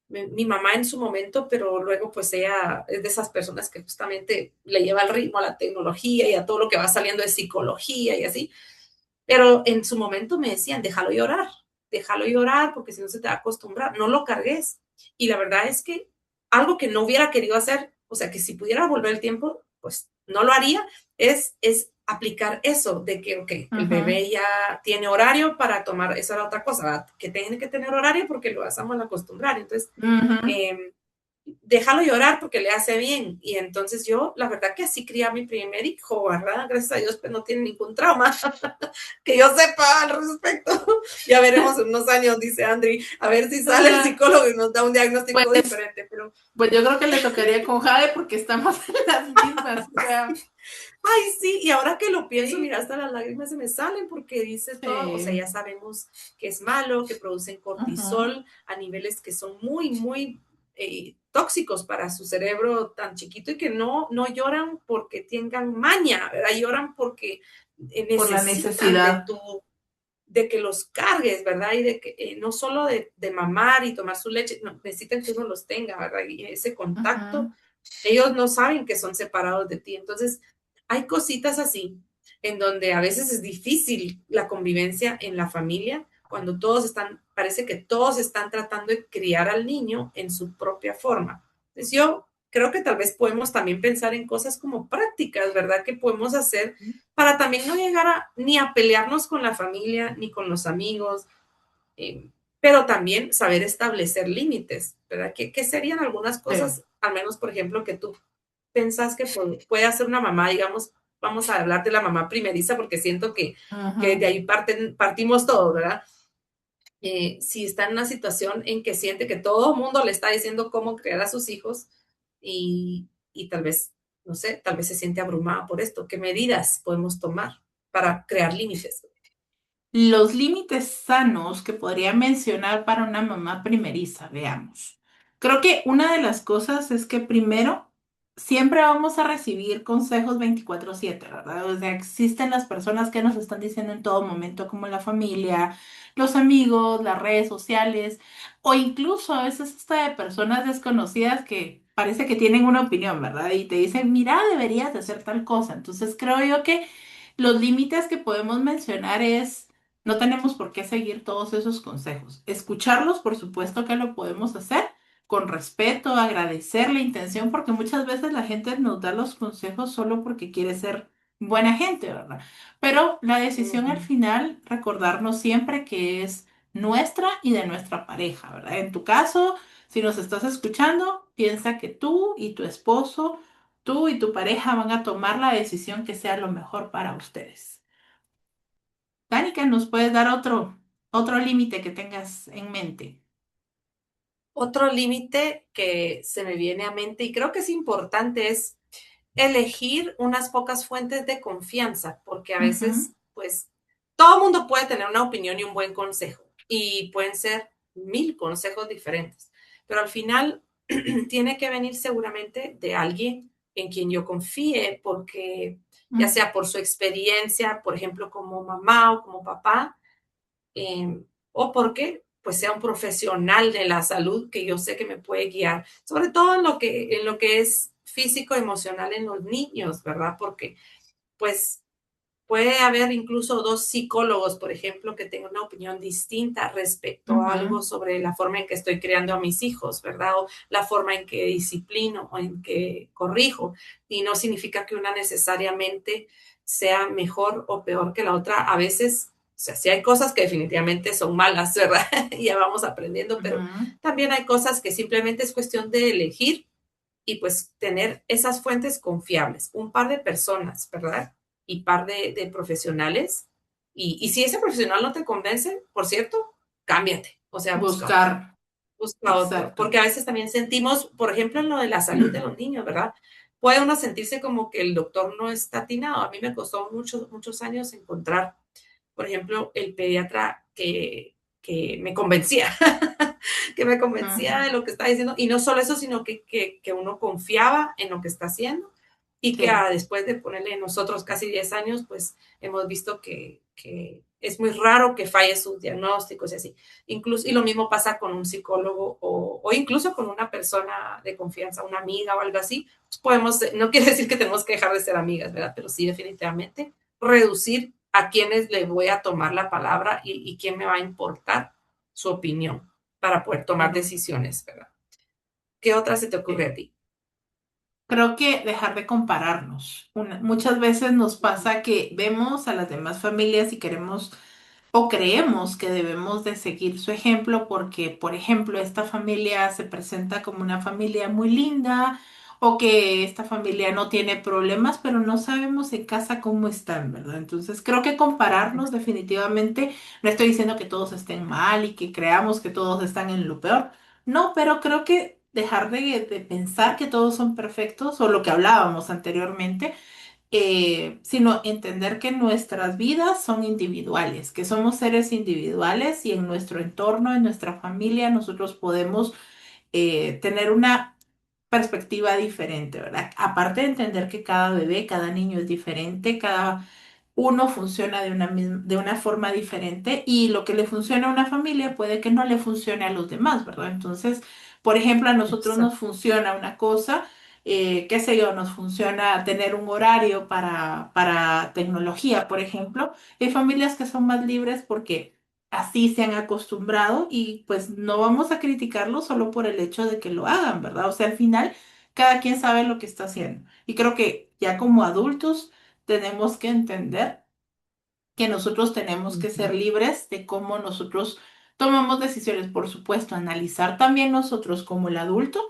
S3: mi mamá en su momento, pero luego pues ella es de esas personas que justamente le lleva el ritmo a la tecnología y a todo lo que va saliendo de psicología y así. Pero en su momento me decían, déjalo llorar porque si no se te va a acostumbrar, no lo cargues. Y la verdad es que algo que no hubiera querido hacer, o sea, que si pudiera volver el tiempo, pues no lo haría, es aplicar eso de que, ok, el
S1: Ujú.
S3: bebé ya tiene horario para tomar, eso era otra cosa, ¿verdad? Que tiene que tener horario porque lo vas a mal acostumbrar. Entonces,
S1: Ujú.
S3: eh, déjalo llorar porque le hace bien. Y entonces yo, la verdad que así crié a mi primer hijo, ¿verdad? Gracias a Dios, pues no tiene ningún trauma que yo sepa al respecto. Ya veremos en unos años, dice Andri, a ver si sale el
S1: Ajá.
S3: psicólogo y nos da un diagnóstico
S1: Pues,
S3: diferente. Pero,
S1: pues yo creo que le tocaría con Jade porque estamos en las mismas. O sea,
S3: ay, sí, y ahora que lo pienso,
S1: sí,
S3: mira, hasta las lágrimas se me salen porque dice todo, o sea,
S1: sí.
S3: ya sabemos que es malo, que producen
S1: Ujú.
S3: cortisol a niveles que son muy, muy tóxicos para su cerebro tan chiquito y que no lloran porque tengan maña, ¿verdad? Lloran porque
S1: Por la
S3: necesitan
S1: necesidad.
S3: de que los cargues, ¿verdad? Y de que no solo de mamar y tomar su leche, no, necesitan que uno los tenga, ¿verdad? Y ese contacto,
S1: Ujú.
S3: ellos no saben que son separados de ti. Entonces, hay cositas así en donde a veces es difícil la convivencia en la familia cuando todos están, parece que todos están tratando de criar al niño en su propia forma. Entonces, yo creo que tal vez podemos también pensar en cosas como prácticas, ¿verdad? Que podemos hacer para también no llegar ni a pelearnos con la familia ni con los amigos, eh, pero también saber establecer límites, ¿verdad? ¿Qué serían algunas
S1: Sí.
S3: cosas, al menos, por ejemplo, que tú pensás que puede hacer una mamá, digamos, vamos a hablar de la mamá primeriza porque siento que de
S1: Ujú.
S3: ahí partimos todos, ¿verdad? Si está en una situación en que siente que todo el mundo le está diciendo cómo criar a sus hijos y tal vez, no sé, tal vez se siente abrumada por esto. ¿Qué medidas podemos tomar para crear límites?
S1: Los límites sanos que podría mencionar para una mamá primeriza, veamos. Creo que una de las cosas es que primero, siempre vamos a recibir consejos 24/7, ¿verdad? O sea, existen las personas que nos están diciendo en todo momento, como la familia, los amigos, las redes sociales, o incluso a veces hasta de personas desconocidas que parece que tienen una opinión, ¿verdad? Y te dicen, mira, deberías de hacer tal cosa. Entonces creo yo que los límites que podemos mencionar es no tenemos por qué seguir todos esos consejos. Escucharlos, por supuesto que lo podemos hacer con respeto, agradecer la intención, porque muchas veces la gente nos da los consejos solo porque quiere ser buena gente, ¿verdad? Pero la decisión al
S3: Ujú.
S1: final, recordarnos siempre que es nuestra y de nuestra pareja, ¿verdad? En tu caso, si nos estás escuchando, piensa que tú y tu esposo, tú y tu pareja van a tomar la decisión que sea lo mejor para ustedes. Danica, ¿nos puedes dar otro límite que tengas en mente?
S3: Otro límite que se me viene a mente y creo que es importante es elegir unas pocas fuentes de confianza, porque a
S1: Ujú,
S3: veces, pues, todo el mundo puede tener una opinión y un buen consejo, y pueden ser 1000 consejos diferentes, pero al final tiene que venir seguramente de alguien en quien yo confíe, porque ya
S1: mm,
S3: sea por su experiencia, por ejemplo, como mamá o como papá, o porque pues sea un profesional de la salud que yo sé que me puede guiar, sobre todo en lo que es físico, emocional en los niños, ¿verdad? Porque pues puede haber incluso dos psicólogos, por ejemplo, que tengan una opinión distinta respecto a algo
S1: ujú,
S3: sobre la forma en que estoy criando a mis hijos, ¿verdad? O la forma en que disciplino o en que corrijo. Y no significa que una necesariamente sea mejor o peor que la otra. A veces, o sea, sí hay cosas que definitivamente son malas, ¿verdad? Y ya vamos aprendiendo, pero
S1: ujú.
S3: también hay cosas que simplemente es cuestión de elegir y pues tener esas fuentes confiables, un par de personas, ¿verdad? Y par de profesionales. Y si ese profesional no te convence, por cierto, cámbiate, o sea,
S1: Buscar,
S3: busca otro,
S1: exacto.
S3: porque a veces también sentimos, por ejemplo, en lo de la salud de los niños, ¿verdad? Puede uno sentirse como que el doctor no está atinado. A mí me costó muchos, muchos años encontrar, por ejemplo, el pediatra que me convencía, que me convencía
S1: Ujú,
S3: de lo que está diciendo. Y no solo eso, sino que uno confiaba en lo que está haciendo y que
S1: sí.
S3: después de ponerle nosotros casi 10 años, pues hemos visto que es muy raro que falle sus diagnósticos y así. Incluso, y lo mismo pasa con un psicólogo o incluso con una persona de confianza, una amiga o algo así. Pues podemos, no quiere decir que tenemos que dejar de ser amigas, ¿verdad? Pero sí definitivamente reducir a quienes le voy a tomar la palabra y quién me va a importar su opinión para poder tomar
S1: Sí,
S3: decisiones, ¿verdad? ¿Qué otra se te ocurre
S1: sí.
S3: a ti?
S1: Creo que dejar de compararnos. Muchas veces nos pasa que vemos a las demás familias y queremos o creemos que debemos de seguir su ejemplo porque, por ejemplo, esta familia se presenta como una familia muy linda o que esta familia no tiene problemas, pero no sabemos en casa cómo están, ¿verdad? Entonces, creo que compararnos definitivamente, no estoy diciendo que todos estén mal y que creamos que todos están en lo peor, no, pero creo que dejar de pensar que todos son perfectos o lo que hablábamos anteriormente, sino entender que nuestras vidas son individuales, que somos seres individuales y en nuestro entorno, en nuestra familia, nosotros podemos tener una perspectiva diferente, ¿verdad? Aparte de entender que cada bebé, cada niño es diferente, cada uno funciona de una forma diferente y lo que le funciona a una familia puede que no le funcione a los demás, ¿verdad? Entonces, por ejemplo, a nosotros nos
S3: Exacto,
S1: funciona una cosa, qué sé yo, nos funciona tener un horario para tecnología, por ejemplo. Hay familias que son más libres porque así se han acostumbrado y pues no vamos a criticarlo solo por el hecho de que lo hagan, ¿verdad? O sea, al final, cada quien sabe lo que está haciendo. Y creo que ya como adultos, tenemos que entender que nosotros tenemos que
S3: ujú,
S1: ser libres de cómo nosotros tomamos decisiones. Por supuesto, analizar también nosotros como el adulto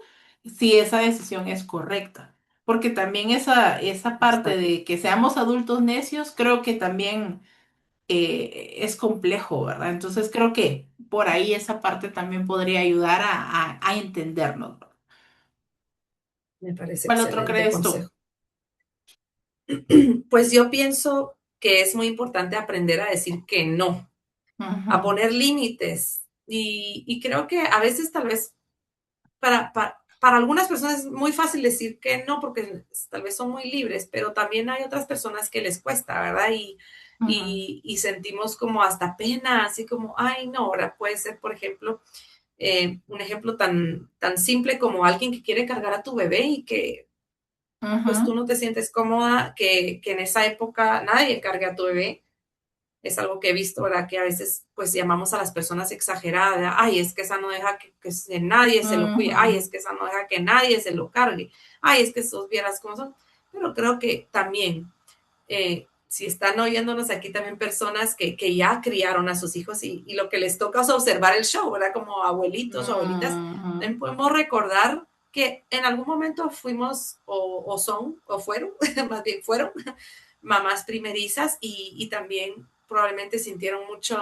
S1: si esa decisión es correcta. Porque también esa parte
S3: exacto.
S1: de que seamos adultos necios, creo que también es complejo, ¿verdad? Entonces creo que por ahí esa parte también podría ayudar a entendernos.
S3: Me parece
S1: ¿Cuál otro
S3: excelente
S1: crees tú?
S3: consejo. Pues yo pienso que es muy importante aprender a decir que no, a
S1: Ujú,
S3: poner límites. Y creo que a veces tal vez para algunas personas es muy fácil decir que no porque tal vez son muy libres, pero también hay otras personas que les cuesta, ¿verdad?
S1: ujú,
S3: Y sentimos como hasta pena, así como, ay, no, ahora puede ser, por ejemplo, un ejemplo tan simple como alguien que quiere cargar a tu bebé y que pues tú
S1: ujú,
S3: no te sientes cómoda, que en esa época nadie cargue a tu bebé. Es algo que he visto, ¿verdad? Que a veces pues llamamos a las personas exageradas, ¿verdad? Ay, es que esa no deja que nadie se lo cuide, ay,
S1: ujú,
S3: es que esa no deja que nadie se lo cargue, ay, es que esos vieras cómo son. Pero creo que también, si están oyéndonos aquí también personas que ya criaron a sus hijos y lo que les toca es observar el show, ¿verdad? Como abuelitos o abuelitas,
S1: ujú,
S3: también podemos recordar que en algún momento fuimos o son o fueron, más bien fueron mamás primerizas y también probablemente sintieron mucho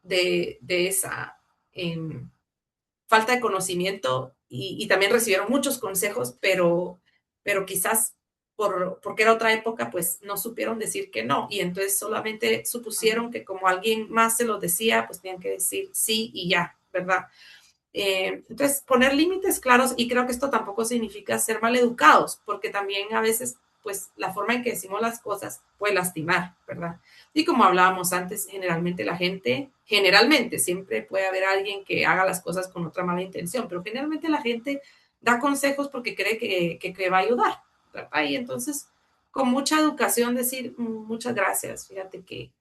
S3: de esa eh, falta de conocimiento y también recibieron muchos consejos, pero quizás porque era otra época, pues no supieron decir que no y entonces solamente
S1: ujú,
S3: supusieron que como alguien más se los decía, pues tenían que decir sí y ya, ¿verdad? Entonces, poner límites claros, y creo que esto tampoco significa ser maleducados, porque también a veces, pues, la forma en que decimos las cosas puede lastimar, ¿verdad? Y como hablábamos antes, generalmente, siempre puede haber alguien que haga las cosas con otra mala intención, pero generalmente la gente da consejos porque cree que va a ayudar, ¿verdad? Y entonces, con mucha educación, decir, muchas gracias, fíjate que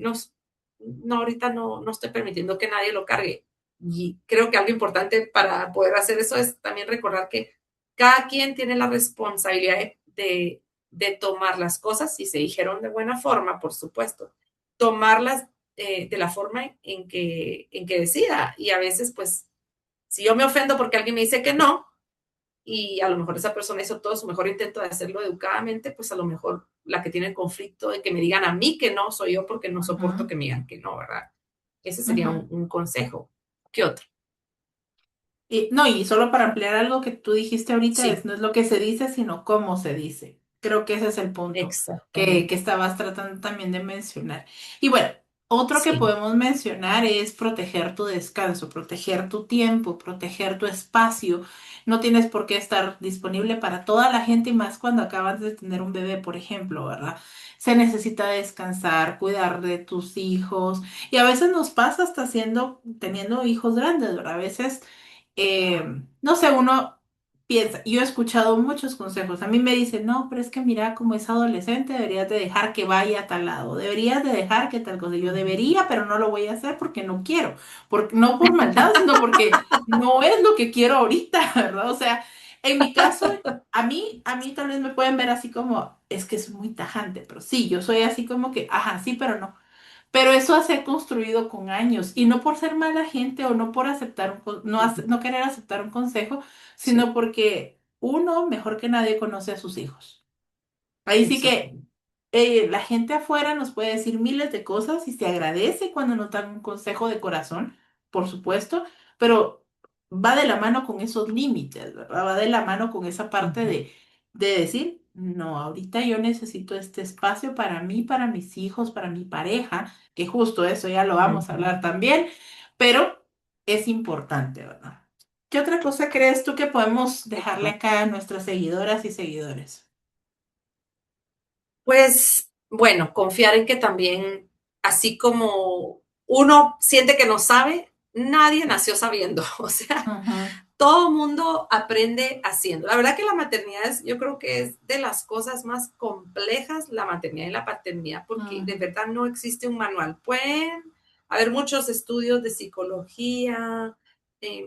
S3: no, no, ahorita no estoy permitiendo que nadie lo cargue. Y creo que algo importante para poder hacer eso es también recordar que cada quien tiene la responsabilidad de tomar las cosas, si se dijeron de buena forma, por supuesto, tomarlas de la forma en que decida. Y a veces, pues, si yo me ofendo porque alguien me dice que no, y a lo mejor esa persona hizo todo su mejor intento de hacerlo educadamente, pues a lo mejor la que tiene el conflicto de que me digan a mí que no soy yo porque no soporto
S1: ujú,
S3: que me digan que no, ¿verdad? Ese sería
S1: ujú.
S3: un consejo. ¿Qué otro?
S1: Y, no, y solo para ampliar algo que tú dijiste ahorita,
S3: Sí,
S1: no es lo que se dice, sino cómo se dice. Creo que ese es el punto que
S3: exactamente.
S1: estabas tratando también de mencionar. Y bueno, otro que
S3: Sí.
S1: podemos mencionar es proteger tu descanso, proteger tu tiempo, proteger tu espacio. No tienes por qué estar disponible para toda la gente y más cuando acabas de tener un bebé, por ejemplo, ¿verdad? Se necesita descansar, cuidar de tus hijos. Y a veces nos pasa hasta teniendo hijos grandes, ¿verdad? A veces no sé, uno piensa, yo he escuchado muchos consejos, a mí me dicen, no, pero es que mira, como es adolescente, deberías de dejar que vaya a tal lado, deberías de dejar que tal cosa, yo
S3: Ujú.
S1: debería, pero no lo voy a hacer porque no quiero, no por maldad, sino porque no es lo que quiero ahorita, ¿verdad? O sea, En mi caso, a mí tal vez me pueden ver así como, es que es muy tajante, pero sí, yo soy así como que, ajá, sí, pero no. Pero eso se ha construido con años y no por ser mala gente o no por aceptar
S3: Ujú.
S1: no querer aceptar un consejo,
S3: Sí,
S1: sino porque uno mejor que nadie conoce a sus hijos. Ahí sí
S3: exacto.
S1: que la gente afuera nos puede decir miles de cosas y se agradece cuando nos dan un consejo de corazón, por supuesto, pero va de la mano con esos límites, ¿verdad? Va de la mano con esa parte
S3: Ujú,
S1: de decir, no, ahorita yo necesito este espacio para mí, para mis hijos, para mi pareja, que justo eso ya lo vamos a
S3: ujú.
S1: hablar también, pero es importante, ¿verdad? ¿Qué otra cosa crees tú que podemos dejarle
S3: Exacto.
S1: acá a nuestras seguidoras y seguidores?
S3: Pues bueno, confiar en que también, así como uno siente que no sabe, nadie nació sabiendo. O sea,
S1: Ujú,
S3: todo mundo aprende haciendo. La verdad que la maternidad es, yo creo que es de las cosas más complejas, la maternidad y la paternidad, porque de
S1: ujú,
S3: verdad no existe un manual. Pueden haber muchos estudios de psicología,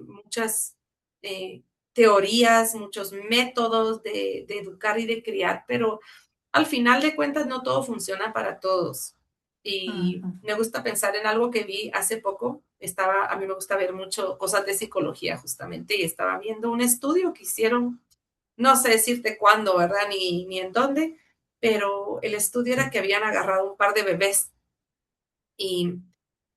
S3: muchas eh, teorías, muchos métodos de educar y de criar, pero al final de cuentas no todo funciona para todos. Y
S1: ujú,
S3: me gusta pensar en algo que vi hace poco. A mí me gusta ver mucho cosas de psicología justamente y estaba viendo un estudio que hicieron, no sé decirte cuándo, ¿verdad? Ni en dónde, pero el estudio era que habían agarrado un par de bebés y,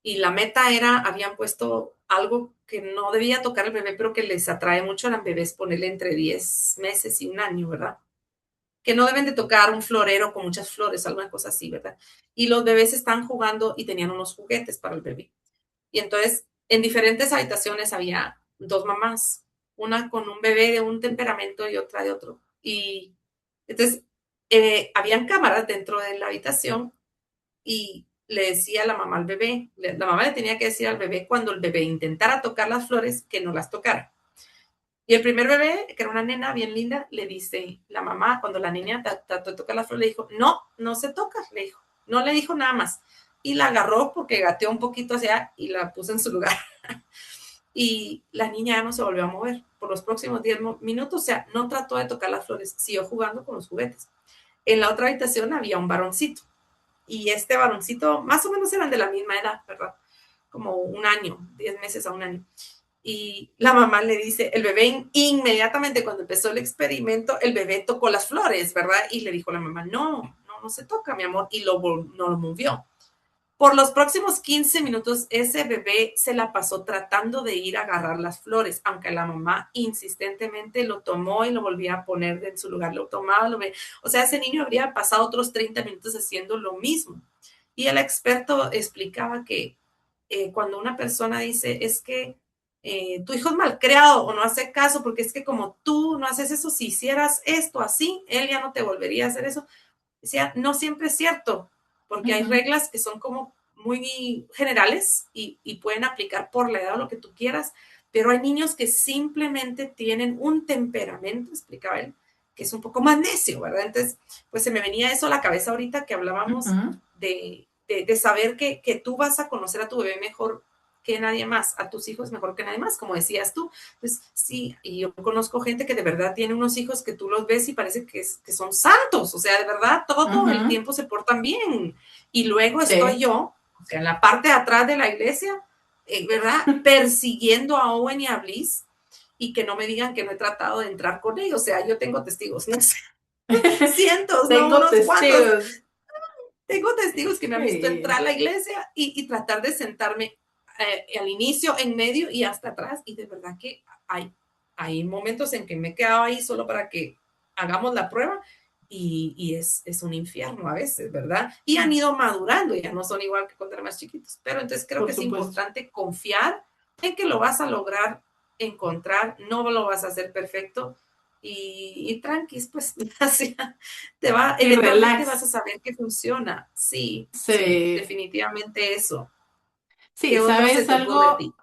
S3: y la meta era, habían puesto algo que no debía tocar el bebé, pero que les atrae mucho a los bebés, ponerle entre 10 meses y un año, ¿verdad? Que no deben de tocar un florero con muchas flores, alguna cosa así, ¿verdad? Y los bebés están jugando y tenían unos juguetes para el bebé. Y entonces, en diferentes habitaciones había dos mamás, una con un bebé de un temperamento y otra de otro. Y entonces, habían cámaras dentro de la habitación y le decía la mamá al bebé, la mamá le tenía que decir al bebé cuando el bebé intentara tocar las flores, que no las tocara. Y el primer bebé, que era una nena bien linda, le dice la mamá, cuando la niña trató de tocar la flor, le dijo, no, no se toca, le dijo, no le dijo nada más. Y la agarró porque gateó un poquito hacia y la puso en su lugar. Y la niña ya no se volvió a mover por los próximos 10 minutos, o sea, no trató de tocar las flores, siguió jugando con los juguetes. En la otra habitación había un varoncito y este varoncito, más o menos eran de la misma edad, ¿verdad? Como un año, 10 meses a un año. Y la mamá le dice, el bebé inmediatamente cuando empezó el experimento, el bebé tocó las flores, ¿verdad? Y le dijo la mamá, no se toca, mi amor, y no lo movió. Por los próximos 15 minutos, ese bebé se la pasó tratando de ir a agarrar las flores, aunque la mamá insistentemente lo tomó y lo volvía a poner en su lugar, lo tomaba, o sea, ese niño habría pasado otros 30 minutos haciendo lo mismo. Y el experto explicaba que cuando una persona dice, es que tu hijo es malcriado o no hace caso, porque es que como tú no haces eso, si hicieras esto así, él ya no te volvería a hacer eso. Decía, no siempre es cierto, porque hay
S1: ujú,
S3: reglas que son como muy generales y pueden aplicar por la edad o lo que tú quieras, pero hay niños que simplemente tienen un temperamento, explicaba él, que es un poco más necio, ¿verdad? Entonces, pues se me venía eso a la cabeza ahorita que hablábamos
S1: ujú.
S3: de saber que tú vas a conocer a tu bebé mejor que nadie más, a tus hijos mejor que nadie más, como decías tú. Pues sí, y yo conozco gente que de verdad tiene unos hijos que tú los ves y parece que son santos, o sea, de verdad todo el
S1: Ujú,
S3: tiempo se portan bien. Y luego estoy
S1: sí.
S3: yo, o sea, en la parte de atrás de la iglesia, ¿verdad? Persiguiendo a Owen y a Bliss y que no me digan que no he tratado de entrar con ellos, o sea, yo tengo testigos, no sé, cientos, no
S1: Tengo
S3: unos cuantos,
S1: testigos.
S3: tengo testigos que me han visto entrar a
S1: Sí.
S3: la iglesia y tratar de sentarme al inicio, en medio y hasta atrás. Y de verdad que hay momentos en que me he quedado ahí solo para que hagamos la prueba y es un infierno a veces, ¿verdad? Y han ido madurando, ya no son igual que cuando eran más chiquitos. Pero entonces creo
S1: Por
S3: que es
S1: supuesto.
S3: importante confiar en que lo vas a lograr encontrar, no lo vas a hacer perfecto y tranquis, pues, así,
S1: Y
S3: eventualmente vas
S1: relax.
S3: a saber que funciona. Sí, sí,
S1: Sí.
S3: definitivamente eso.
S1: Sí,
S3: ¿Qué otro se
S1: ¿sabes
S3: te ocurre a
S1: algo?
S3: ti?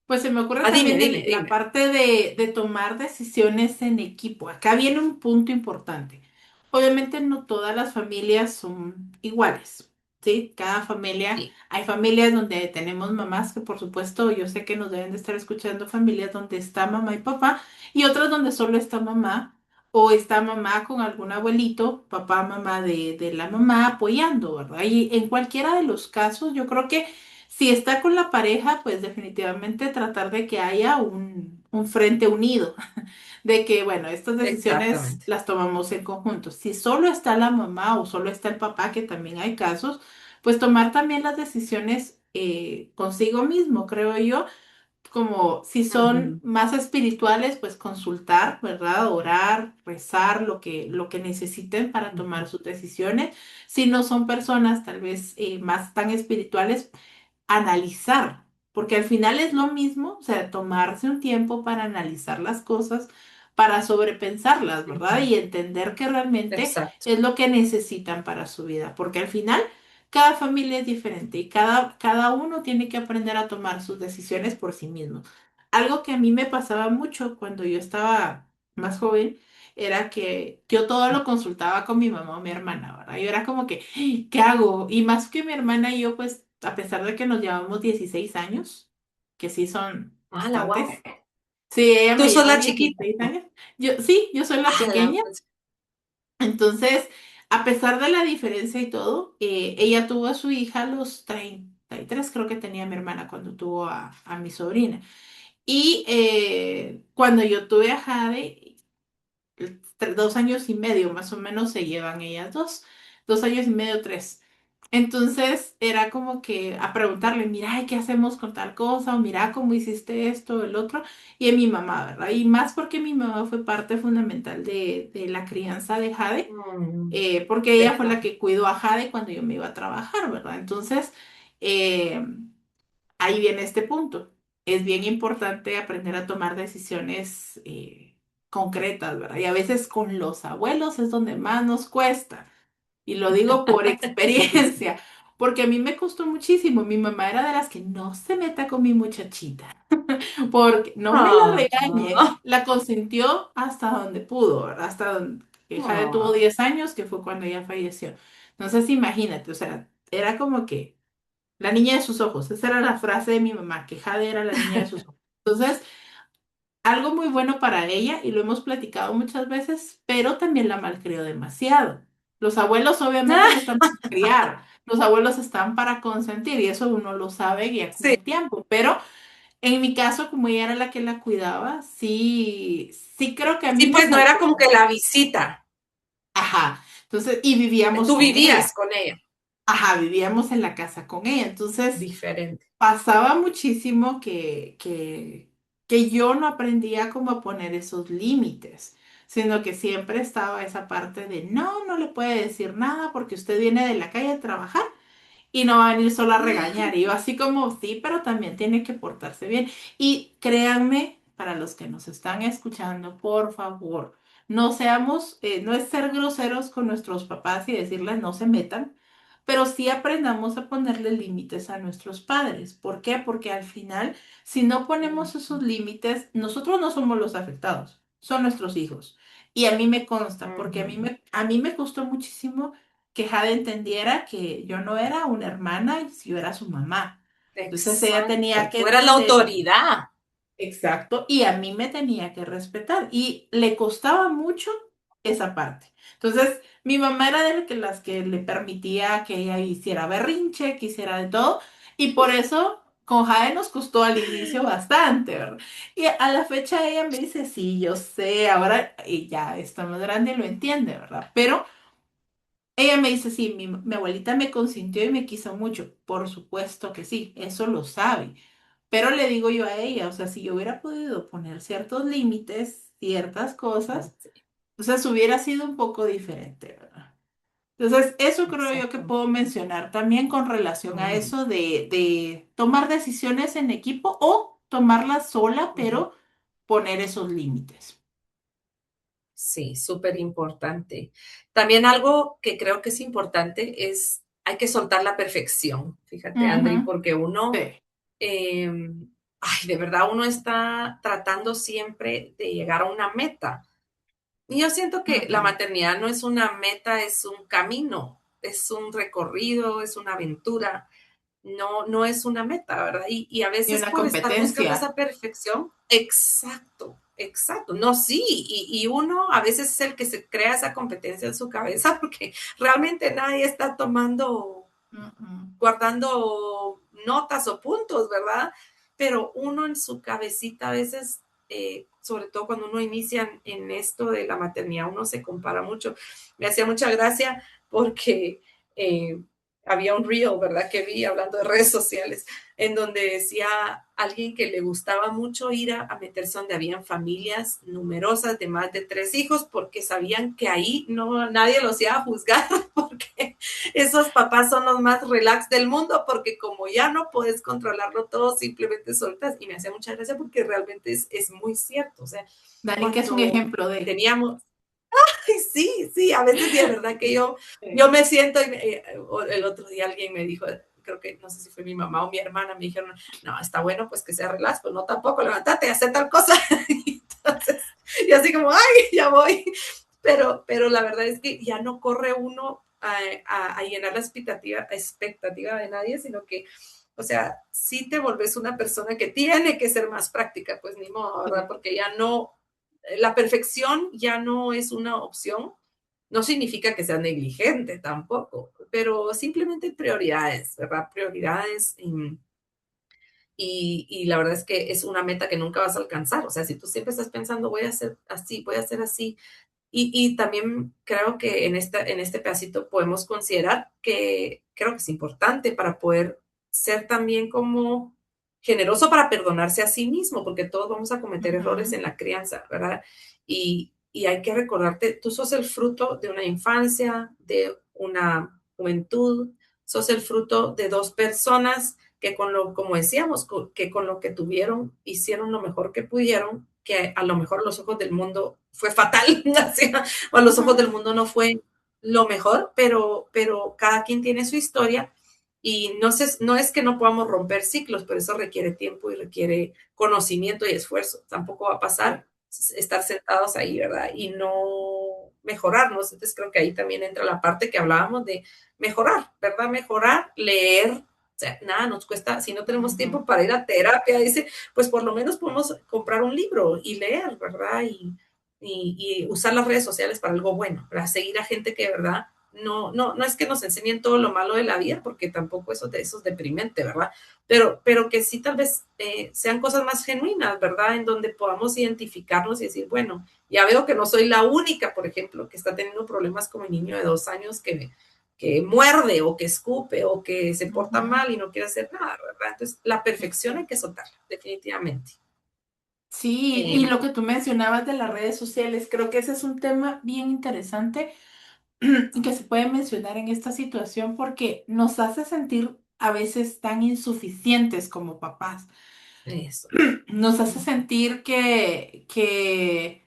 S1: Pues se me ocurre
S3: Ah, dime,
S1: también
S3: dime,
S1: la
S3: dime.
S1: parte de tomar decisiones en equipo. Acá viene un punto importante. Obviamente no todas las familias son iguales. Sí, cada familia,
S3: Sí.
S1: hay familias donde tenemos mamás que por supuesto yo sé que nos deben de estar escuchando, familias donde está mamá y papá y otras donde solo está mamá o está mamá con algún abuelito, papá, mamá de la mamá apoyando, ¿verdad? Y en cualquiera de los casos yo creo que si está con la pareja, pues definitivamente tratar de que haya un frente unido de que, bueno, estas decisiones
S3: Exactamente.
S1: las tomamos en conjunto. Si solo está la mamá o solo está el papá, que también hay casos, pues tomar también las decisiones consigo mismo, creo yo, como si son
S3: Ujú,
S1: más espirituales, pues consultar, ¿verdad? Orar, rezar, lo que necesiten para
S3: ujú,
S1: tomar sus decisiones. Si no son personas tal vez más tan espirituales, analizar, porque al final es lo mismo, o sea, tomarse un tiempo para analizar las cosas, para sobrepensarlas, ¿verdad?
S3: ujú.
S1: Y entender que realmente
S3: Exacto.
S1: es lo que necesitan para su vida, porque al final cada familia es diferente y cada uno tiene que aprender a tomar sus decisiones por sí mismo. Algo que a mí me pasaba mucho cuando yo estaba más joven era que yo todo lo consultaba con mi mamá o mi hermana, ¿verdad? Yo era como que, ¿qué hago? Y más que mi hermana y yo, pues, a pesar de que nos llevamos 16 años, que sí son
S3: ¡Hala, wow!
S1: bastantes. Sí, ella
S3: ¿Tú
S1: me
S3: sos
S1: lleva
S3: la chiquita?
S1: 16 años. Yo, sí, yo soy la
S3: ¡Hala!
S1: pequeña.
S3: Pues,
S1: Entonces, a pesar de la diferencia y todo, ella tuvo a su hija a los 33, creo que tenía mi hermana cuando tuvo a mi sobrina. Y cuando yo tuve a Jade, 2 años y medio más o menos se llevan ellas dos, 2 años y medio, tres. Entonces era como que a preguntarle, mira, ¿y qué hacemos con tal cosa? O mira, ¿cómo hiciste esto, el otro? Y a mi mamá, ¿verdad? Y más porque mi mamá fue parte fundamental de la crianza de Jade, porque ella fue la
S3: claro.
S1: que cuidó a Jade cuando yo me iba a trabajar, ¿verdad? Entonces, eh, ahí viene este punto. Es bien importante aprender a tomar decisiones concretas, ¿verdad? Y a veces con los abuelos es donde más nos cuesta. Y lo digo por
S3: Sí.
S1: experiencia, porque a mí me costó muchísimo. Mi mamá era de las que no se meta con mi muchachita, porque no me la
S3: Ah,
S1: regañe, la consintió hasta donde pudo, ¿verdad? Hasta donde Jade tuvo
S3: ah,
S1: 10 años, que fue cuando ella falleció. Entonces, imagínate, o sea, era como que la niña de sus ojos. Esa era la frase de mi mamá, que Jade era la niña de sus ojos. Entonces, algo muy bueno para ella, y lo hemos platicado muchas veces, pero también la malcrió demasiado. Los abuelos obviamente no están para criar, los abuelos están para consentir, y eso uno lo sabe ya con
S3: sí.
S1: el tiempo. Pero en mi caso, como ella era la que la cuidaba, sí, sí creo que a mí
S3: Sí,
S1: me
S3: pues no era
S1: faltó.
S3: como que la visita.
S1: Ajá. Entonces, y vivíamos
S3: Tú
S1: con
S3: vivías
S1: ella.
S3: con ella.
S1: Ajá, vivíamos en la casa con ella. Entonces,
S3: Diferente.
S1: pasaba muchísimo que yo no aprendía cómo a poner esos límites, sino que siempre estaba esa parte de no, no le puede decir nada porque usted viene de la calle a trabajar y no va a venir solo a regañar. Y yo así como, sí, pero también tiene que portarse bien. Y créanme, para los que nos están escuchando, por favor, no seamos, no es ser groseros con nuestros papás y decirles no se metan, pero sí aprendamos a ponerle límites a nuestros padres. ¿Por qué? Porque al final, si no ponemos esos límites, nosotros no somos los afectados, son nuestros hijos. Y a mí me consta, porque a mí me costó muchísimo que Jade entendiera que yo no era una hermana, y si yo era su mamá. Entonces ella tenía
S3: Exacto.
S1: que
S3: Tú eras la
S1: entender,
S3: autoridad.
S1: exacto, y a mí me tenía que respetar. Y le costaba mucho esa parte. Entonces, mi mamá era de las que le permitía que ella hiciera berrinche, que hiciera de todo, y por eso con Jade nos costó al inicio bastante, ¿verdad? Y a la fecha ella me dice, sí, yo sé, ahora y ya está más grande y lo entiende, ¿verdad? Pero ella me dice, sí, mi abuelita me consintió y me quiso mucho. Por supuesto que sí, eso lo sabe. Pero le digo yo a ella, o sea, si yo hubiera podido poner ciertos límites, ciertas cosas, o sea, se hubiera sido un poco diferente, ¿verdad? Entonces, eso creo yo que
S3: Exacto.
S1: puedo mencionar también con relación a
S3: Ujú,
S1: eso de tomar decisiones en equipo o tomarlas sola,
S3: ujú.
S1: pero poner esos límites.
S3: Sí, súper importante. También algo que creo que es importante es, hay que soltar la perfección, fíjate, Andri,
S1: Ujú,
S3: porque uno,
S1: sí.
S3: eh, ay, de verdad, uno está tratando siempre de llegar a una meta. Y yo siento que la
S1: Ujú,
S3: maternidad no es una meta, es un camino. es un recorrido, es una aventura, no es una meta, ¿verdad? Y a
S1: Y
S3: veces
S1: una
S3: por estar buscando
S1: competencia.
S3: esa perfección, exacto, exacto, no, sí, y uno a veces es el que se crea esa competencia en su cabeza porque realmente nadie está tomando,
S1: Mm, mm.
S3: guardando notas o puntos, ¿verdad? Pero uno en su cabecita a veces, sobre todo cuando uno inicia en esto de la maternidad, uno se compara mucho. Me hacía mucha gracia porque eh, había un reel, ¿verdad? Que vi hablando de redes sociales, en donde decía alguien que le gustaba mucho ir a meterse donde habían familias numerosas de más de 3 hijos, porque sabían que ahí no nadie los iba a juzgar, porque esos papás son los más relax del mundo, porque como ya no puedes controlarlo todo, simplemente soltas. Y me hacía mucha gracia porque realmente es muy cierto. O sea,
S1: Danica es un
S3: cuando
S1: ejemplo de...
S3: teníamos, sí, sí, a veces sí, es verdad que yo
S1: Sí.
S3: me siento, y el otro día alguien me dijo, creo que no sé si fue mi mamá o mi hermana, me dijeron, no, está bueno pues que sea relax, pero no tampoco, levántate, hacer tal cosa. Entonces, y así como, ay, ya voy. Pero la verdad es que ya no corre uno a llenar la expectativa de nadie, sino que, o sea, sí te volves una persona que tiene que ser más práctica, pues ni modo, ¿verdad?
S1: Sí.
S3: Porque ya no, la perfección ya no es una opción. No significa que sea negligente tampoco, pero simplemente prioridades, ¿verdad? Prioridades. Y la verdad es que es una meta que nunca vas a alcanzar. O sea, si tú siempre estás pensando, voy a hacer así, voy a hacer así, y también creo que en este pedacito podemos considerar que creo que es importante para poder ser también como generoso para perdonarse a sí mismo, porque todos vamos a cometer errores
S1: Ujú,
S3: en la crianza, ¿verdad? Y hay que recordarte, tú sos el fruto de una infancia, de una juventud, sos el fruto de dos personas que con lo, como decíamos, que con lo que tuvieron, hicieron lo mejor que pudieron, que a lo mejor a los ojos del mundo fue fatal, o a los ojos
S1: ujú,
S3: del mundo no fue lo mejor, pero cada quien tiene su historia y no es que no podamos romper ciclos, pero eso requiere tiempo y requiere conocimiento y esfuerzo. Tampoco va a
S1: sí.
S3: pasar estar sentados ahí, ¿verdad? Y no mejorarnos. Entonces creo que ahí también entra la parte que hablábamos de mejorar, ¿verdad? Mejorar, leer. O sea, nada nos cuesta, si no tenemos
S1: Ujú.
S3: tiempo para ir a terapia, dice, pues por lo menos podemos comprar un libro y leer, ¿verdad? Y usar las redes sociales para algo bueno, para seguir a gente que, ¿verdad? No es que nos enseñen todo lo malo de la vida, porque tampoco eso es deprimente, ¿verdad? Pero que sí tal vez sean cosas más genuinas, ¿verdad? En donde podamos identificarnos y decir, bueno, ya veo que no soy la única, por ejemplo, que está teniendo problemas como el niño de 2 años que muerde o que escupe o que se porta
S1: Ujú.
S3: mal y no quiere hacer nada, ¿verdad? Entonces, la perfección hay que
S1: Exacto.
S3: soltarla, definitivamente.
S1: Sí, y
S3: Eh,
S1: lo que tú mencionabas de las redes sociales, creo que ese es un tema bien interesante y que se puede mencionar en esta situación porque nos hace sentir a veces tan insuficientes como papás.
S3: eso.
S1: Nos hace
S3: Ujú.
S1: sentir que,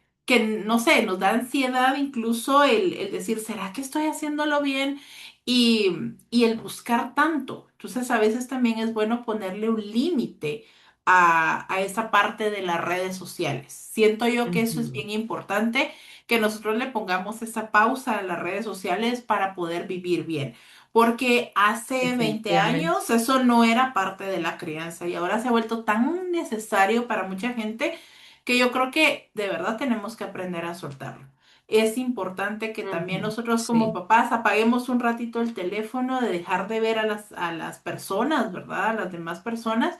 S1: no sé, nos da ansiedad incluso el decir, ¿será que estoy haciéndolo bien? Y el buscar tanto. Entonces, a veces también es bueno ponerle un límite a esa parte de las redes sociales. Siento yo que eso es
S3: Ujú.
S1: bien importante, que nosotros le pongamos esa pausa a las redes sociales para poder vivir bien. Porque hace 20
S3: Definitivamente.
S1: años eso no era parte de la crianza y ahora se ha vuelto tan necesario para mucha gente que yo creo que de verdad tenemos que aprender a soltarlo. Es importante que también
S3: Ujú.
S1: nosotros como
S3: Sí.
S1: papás apaguemos un ratito el teléfono, de dejar de ver a las personas, ¿verdad? A las demás personas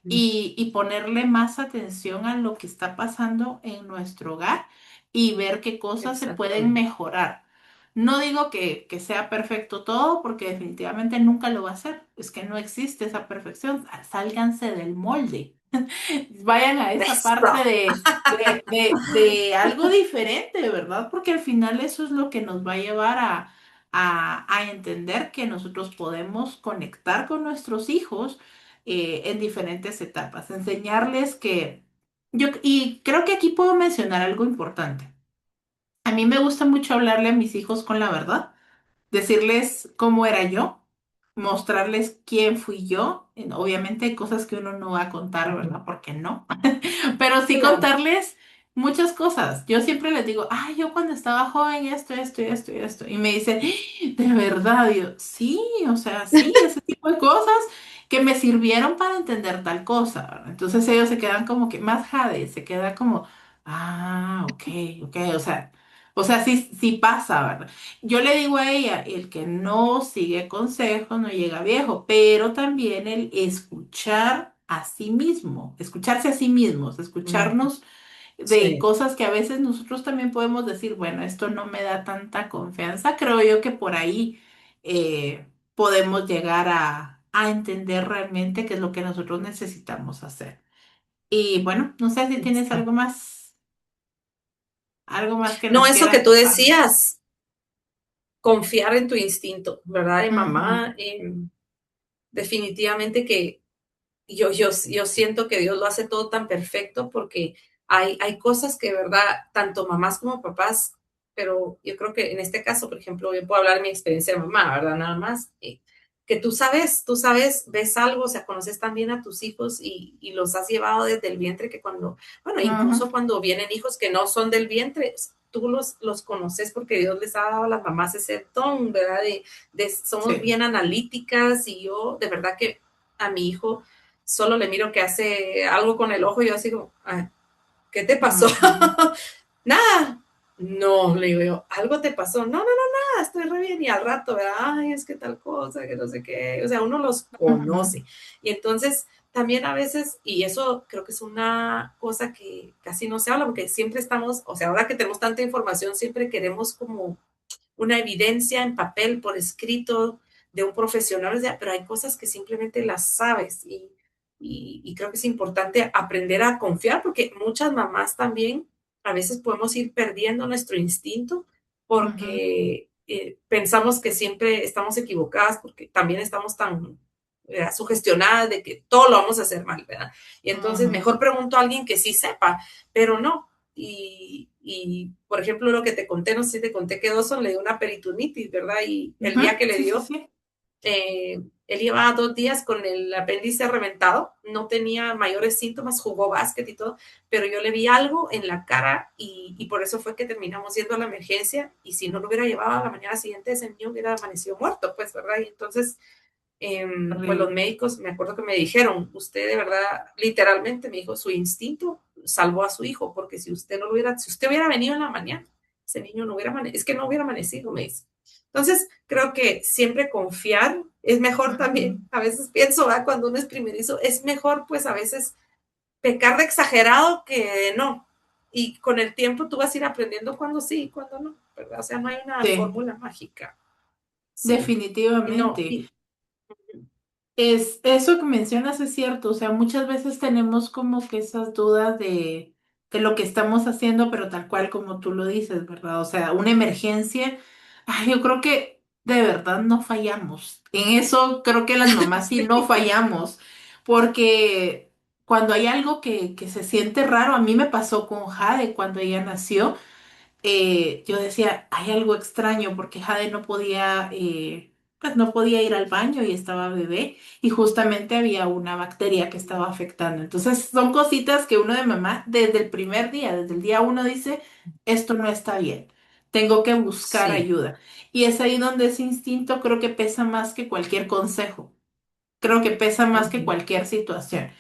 S1: y ponerle más atención a lo que está pasando en nuestro hogar y ver qué cosas se pueden
S3: Exactamente.
S1: mejorar. No digo que sea perfecto todo, porque definitivamente nunca lo va a ser. Es que no existe esa perfección. Sálganse del molde. Vayan a esa parte
S3: Eso.
S1: de algo diferente, ¿verdad? Porque al final eso es lo que nos va a llevar a entender que nosotros podemos conectar con nuestros hijos en diferentes etapas. Enseñarles que yo, y creo que aquí puedo mencionar algo importante. A mí me gusta mucho hablarle a mis hijos con la verdad, decirles cómo era yo, mostrarles quién fui yo. Obviamente hay cosas que uno no va a contar, ¿verdad? Porque no, pero sí
S3: Claro.
S1: contarles muchas cosas. Yo siempre les digo, ay, yo cuando estaba joven esto, esto y esto y esto. Y me dicen, de verdad, yo, sí, o sea, sí, ese tipo de cosas que me sirvieron para entender tal cosa, ¿verdad? Entonces ellos se quedan como que más jade, se queda como, ah, ok, ok, o sea, sí, sí pasa, ¿verdad? Yo le digo a ella, el que no sigue consejos no llega viejo, pero también el escuchar a sí mismo, escucharse a sí mismos,
S3: Ujú.
S1: escucharnos de
S3: Sí,
S1: cosas que a veces nosotros también podemos decir, bueno, esto no me da tanta confianza. Creo yo que por ahí podemos llegar a entender realmente qué es lo que nosotros necesitamos hacer. Y bueno, no sé si tienes
S3: exacto.
S1: algo más que
S3: No,
S1: nos
S3: eso que
S1: quieras
S3: tú
S1: compartir.
S3: decías, confiar en tu instinto, ¿verdad? De
S1: Ujú,
S3: mamá, definitivamente que yo siento que Dios lo hace todo tan perfecto porque hay cosas que, ¿verdad? Tanto mamás como papás, pero yo creo que en este caso, por ejemplo, yo puedo hablar de mi experiencia de mamá, ¿verdad? Nada más, que tú sabes, ves algo, o sea, conoces también a tus hijos y los has llevado desde el vientre que cuando, bueno,
S1: ujú,
S3: incluso cuando vienen hijos que no son del vientre, tú los conoces porque Dios les ha dado a las mamás ese don, ¿verdad? Somos
S1: sí.
S3: bien analíticas y yo de verdad que a mi hijo solo le miro que hace algo con el ojo y yo así como, "Ay, ¿qué te pasó?"
S1: Ujú,
S3: Nada. No, le digo yo, algo te pasó. No, no, no, nada, estoy re bien. Y al rato, ¿verdad? Ay, es que tal cosa, que no sé qué. O sea, uno los
S1: ujú,
S3: conoce. Y entonces, también a veces, y eso creo que es una cosa que casi no se habla, porque siempre estamos, o sea, ahora que tenemos tanta información, siempre queremos como una evidencia en papel, por escrito, de un profesional, o sea, pero hay cosas que simplemente las sabes y creo que es importante aprender a confiar porque muchas mamás también a veces podemos ir perdiendo nuestro instinto
S1: ujú,
S3: porque pensamos que siempre estamos equivocadas porque también estamos tan sugestionadas de que todo lo vamos a hacer mal, ¿verdad? Y entonces
S1: ujú.
S3: mejor pregunto a alguien que sí sepa, pero no, por ejemplo, lo que te conté, no sé si te conté que Dawson le dio una peritonitis, ¿verdad? Y el
S1: Ujú,
S3: día que le
S1: sí, sí,
S3: dio,
S1: sí.
S3: él llevaba 2 días con el apéndice reventado, no tenía mayores síntomas, jugó básquet y todo, pero yo le vi algo en la cara y por eso fue que terminamos yendo a la emergencia y si no lo hubiera llevado a la mañana siguiente, ese niño hubiera amanecido muerto, pues, ¿verdad? Y entonces pues los
S1: Horrible.
S3: médicos, me acuerdo que me dijeron, usted de verdad, literalmente me dijo, su instinto salvó a su hijo, porque si usted no lo hubiera, si usted hubiera venido en la mañana, ese niño no hubiera amanecido, es que no hubiera amanecido, me dice. Entonces, creo que siempre confiar es mejor
S1: Ujú,
S3: también. A veces pienso, ¿verdad? Cuando uno es primerizo, es mejor pues a veces pecar de exagerado que de no. Y con el tiempo tú vas a ir aprendiendo cuando sí y cuando no, ¿verdad? O sea, no hay una
S1: sí,
S3: fórmula mágica. Sí. Y no,
S1: definitivamente.
S3: y,
S1: Es, eso que mencionas es cierto, o sea, muchas veces tenemos como que esas dudas de lo que estamos haciendo, pero tal cual como tú lo dices, ¿verdad? O sea, una emergencia, ay, yo creo que de verdad no fallamos. En eso creo que las mamás sí no
S3: sí.
S1: fallamos, porque cuando hay algo que se siente raro, a mí me pasó con Jade cuando ella nació. Yo decía, hay algo extraño porque Jade no podía, pues no podía ir al baño y estaba bebé y justamente había una bacteria que estaba afectando. Entonces son cositas que uno de mamá desde el primer día, desde el día uno dice, esto no está bien, tengo que buscar
S3: Sí.
S1: ayuda. Y es ahí donde ese instinto creo que pesa más que cualquier consejo, creo que pesa más que
S3: Ujú,
S1: cualquier situación.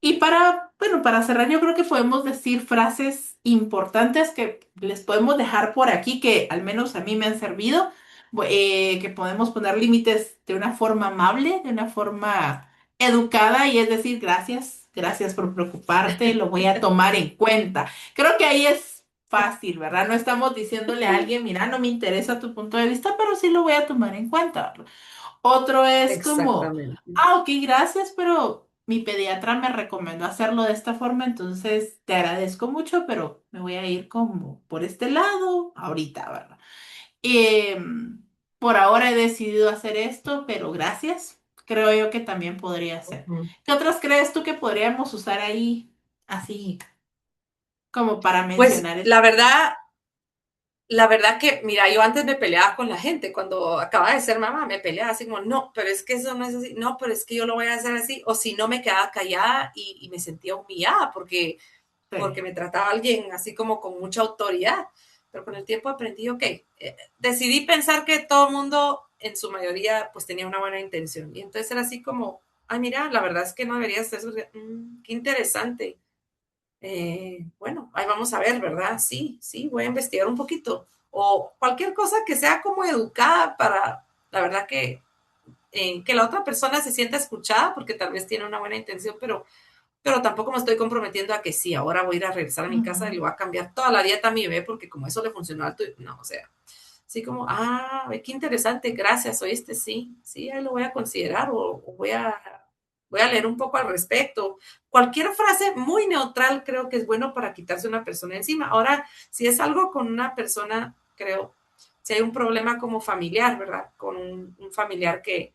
S1: Y para, bueno, para cerrar, yo creo que podemos decir frases importantes que les podemos dejar por aquí, que al menos a mí me han servido, que podemos poner límites de una forma amable, de una forma educada, y es decir, gracias, gracias por preocuparte, lo voy a tomar en cuenta. Creo que ahí es fácil, ¿verdad? No estamos diciéndole a alguien, mira, no me interesa tu punto de vista, pero sí lo voy a tomar en cuenta. Otro es como,
S3: exactamente.
S1: ah, ok, gracias, pero mi pediatra me recomendó hacerlo de esta forma, entonces te agradezco mucho, pero me voy a ir como por este lado ahorita, ¿verdad? Por ahora he decidido hacer esto, pero gracias. Creo yo que también podría ser.
S3: Ujú.
S1: ¿Qué otras crees tú que podríamos usar ahí así como para
S3: Pues
S1: mencionar esto?
S3: la verdad que, mira, yo antes me peleaba con la gente, cuando acababa de ser mamá, me peleaba así como, no, pero es que eso no es así, no, pero es que yo lo voy a hacer así, o si no me quedaba callada y me sentía humillada, porque porque
S1: sí.
S3: me trataba alguien así como con mucha autoridad. Pero con el tiempo aprendí, ok, decidí pensar que todo el mundo, en su mayoría, pues tenía una buena intención. Y entonces era así como, ay, mira, la verdad es que no deberías hacer eso. Qué interesante. Bueno, ahí vamos a ver, ¿verdad? Sí, sí, voy a investigar un poquito. O cualquier cosa que sea como educada para, la verdad que la otra persona se sienta escuchada, porque tal vez tiene una buena intención, pero tampoco me estoy comprometiendo a que sí, ahora voy a ir a regresar a mi casa y le
S1: Ujú.
S3: voy a cambiar toda la dieta a mi bebé, porque como eso le funcionó al tuyo, no, o sea, así como, qué interesante, gracias, oíste, sí, sí, ahí lo voy a considerar o voy a leer un poco al respecto. Cualquier frase muy neutral creo que es bueno para quitarse una persona encima. Ahora, si es algo con una persona, creo, si hay un problema como familiar, ¿verdad? Con un familiar que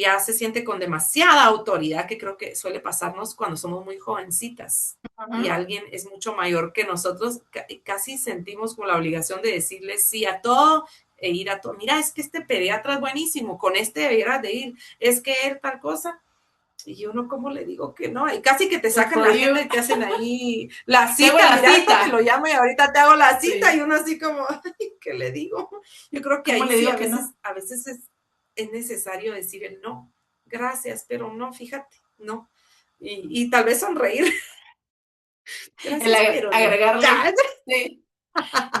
S3: ya se siente con demasiada autoridad, que creo que suele pasarnos cuando somos muy jovencitas y
S1: Ujú.
S3: alguien es mucho mayor que nosotros, casi sentimos como la obligación de decirle sí a todo e ir a todo. Mira, es que este pediatra es buenísimo, con este deberás de ir, es que él tal cosa. Y uno, ¿cómo le digo que no? Y casi que te
S1: Good
S3: sacan
S1: for
S3: la agenda
S1: you.
S3: y te hacen ahí la
S1: Te hago
S3: cita.
S1: la
S3: Mira, ahorita te lo
S1: cita.
S3: llamo y ahorita te hago la cita. Y
S1: Sí.
S3: uno así como, ay, ¿qué le digo? Yo creo que
S1: ¿Cómo
S3: ahí
S1: le
S3: sí,
S1: digo
S3: a
S1: que
S3: veces,
S1: no?
S3: a veces es necesario decir el no. Gracias, pero no, fíjate, no. Y tal vez sonreír.
S1: El
S3: Gracias, pero no.
S1: agregarle, sí.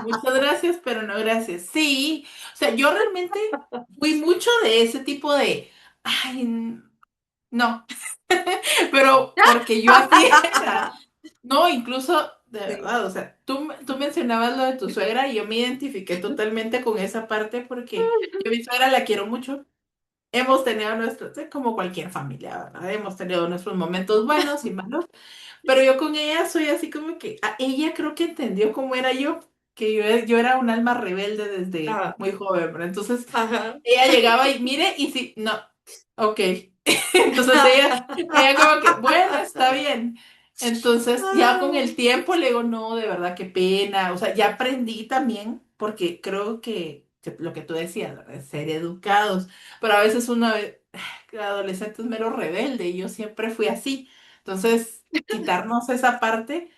S1: Muchas gracias, pero no gracias. Sí, o sea, yo realmente fui mucho de ese tipo de, ay, no, pero porque yo así era. No, incluso, de
S3: Sí.
S1: verdad, o sea, tú mencionabas lo de tu suegra y yo me identifiqué totalmente con esa parte porque yo a mi suegra la quiero mucho. Hemos tenido nuestros, como cualquier familia, ¿verdad? Hemos tenido nuestros momentos buenos y malos, pero yo con ella soy así como que, ella creo que entendió cómo era yo, que yo era un alma rebelde desde
S3: Ajá.
S1: muy joven, ¿verdad? Entonces,
S3: Ajá.
S1: ella llegaba y mire, y si, no, ok. Entonces ella como que, bueno, está bien. Entonces ya con el tiempo le digo, no, de verdad, qué pena. O sea, ya aprendí también, porque creo que lo que tú decías, ¿verdad? Es ser educados. Pero a veces uno, adolescente es mero rebelde y yo siempre fui así. Entonces, quitarnos esa parte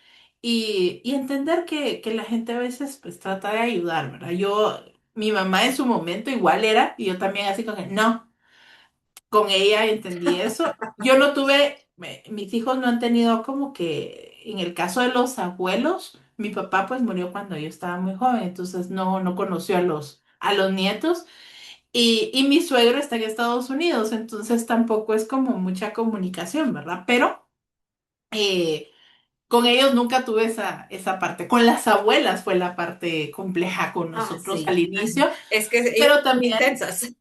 S1: y entender que la gente a veces pues trata de ayudar, ¿verdad? Mi mamá en su momento igual era, y yo también así como que, no, con ella entendí eso. Yo no tuve, mis hijos no han tenido como que, en el caso de los abuelos, mi papá pues murió cuando yo estaba muy joven, entonces no conoció a los nietos. Y mi suegro está en Estados Unidos, entonces tampoco es como mucha comunicación, ¿verdad? Pero con ellos nunca tuve esa parte. Con las abuelas fue la parte compleja con nosotros al
S3: Sí. Ajá.
S1: inicio,
S3: Es que
S1: pero también.
S3: intensas.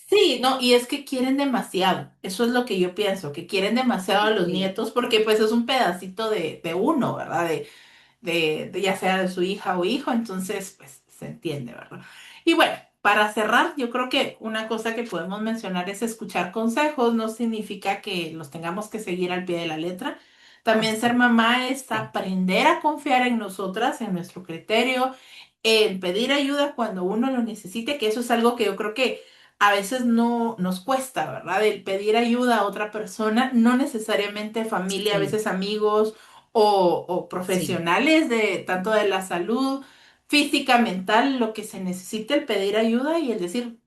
S1: Sí, no, y es que quieren demasiado. Eso es lo que yo pienso, que quieren demasiado a los
S3: Sí.
S1: nietos porque pues es un pedacito de uno, ¿verdad? De ya sea de su hija o hijo, entonces pues se entiende, ¿verdad? Y bueno, para cerrar, yo creo que una cosa que podemos mencionar es escuchar consejos, no significa que los tengamos que seguir al pie de la letra. También ser
S3: Así.
S1: mamá es
S3: Sí.
S1: aprender a confiar en nosotras, en nuestro criterio, en pedir ayuda cuando uno lo necesite, que eso es algo que yo creo que a veces no nos cuesta, ¿verdad? El pedir ayuda a otra persona, no necesariamente familia, a
S3: Sí.
S1: veces amigos o
S3: Sí.
S1: profesionales de tanto de la salud física, mental, lo que se necesite, el pedir ayuda y el decir,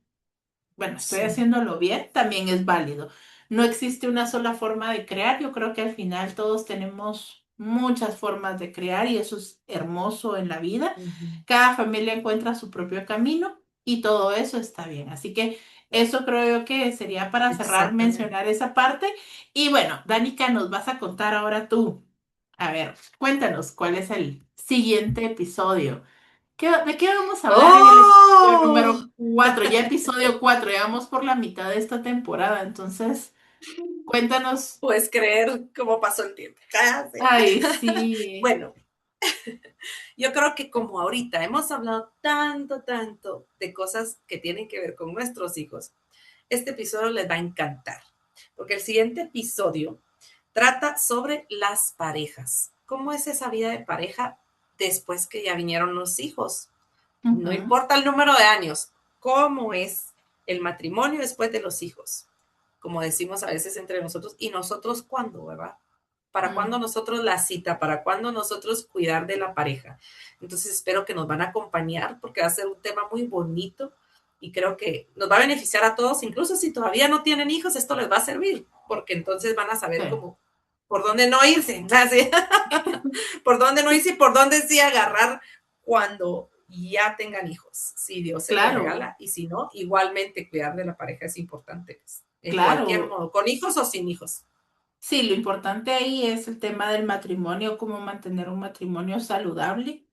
S1: bueno, estoy
S3: Sí.
S1: haciéndolo bien, también es válido. No existe una sola forma de crear, yo creo que al final todos tenemos muchas formas de crear y eso es hermoso en la vida.
S3: Ujú.
S1: Cada familia encuentra su propio camino y todo eso está bien. Así que eso creo yo que sería para cerrar,
S3: Exactamente.
S1: mencionar esa parte. Y bueno, Danica, nos vas a contar ahora tú. A ver, cuéntanos cuál es el siguiente episodio. ¿De qué vamos a hablar en el episodio
S3: ¡Oh!
S1: número 4? Ya episodio 4, ya vamos por la mitad de esta temporada, entonces cuéntanos.
S3: Puedes creer cómo pasó el tiempo. Cállate.
S1: Ay, sí.
S3: Bueno, yo creo que como ahorita hemos hablado tanto, tanto de cosas que tienen que ver con nuestros hijos, este episodio les va a encantar, porque el siguiente episodio trata sobre las parejas. ¿Cómo es esa vida de pareja después que ya vinieron los hijos? No
S1: Ujú.
S3: importa el número de años, ¿cómo es el matrimonio después de los hijos? Como decimos a veces entre nosotros, y nosotros cuándo, ¿verdad? ¿Para cuándo nosotros la cita? ¿Para cuándo nosotros cuidar de la pareja? Entonces espero que nos van a acompañar porque va a ser un tema muy bonito y creo que nos va a beneficiar a todos, incluso si todavía no tienen hijos, esto les va a servir, porque entonces van a saber
S1: Sí.
S3: cómo, por dónde no irse, ¿sí? Por dónde no irse y por dónde sí agarrar cuando ya tengan hijos, si Dios se lo
S1: Claro,
S3: regala, y si no, igualmente cuidar de la pareja es importante, pues, en cualquier
S1: claro.
S3: modo, con hijos o sin hijos.
S1: Sí, lo importante ahí es el tema del matrimonio, cómo mantener un matrimonio saludable.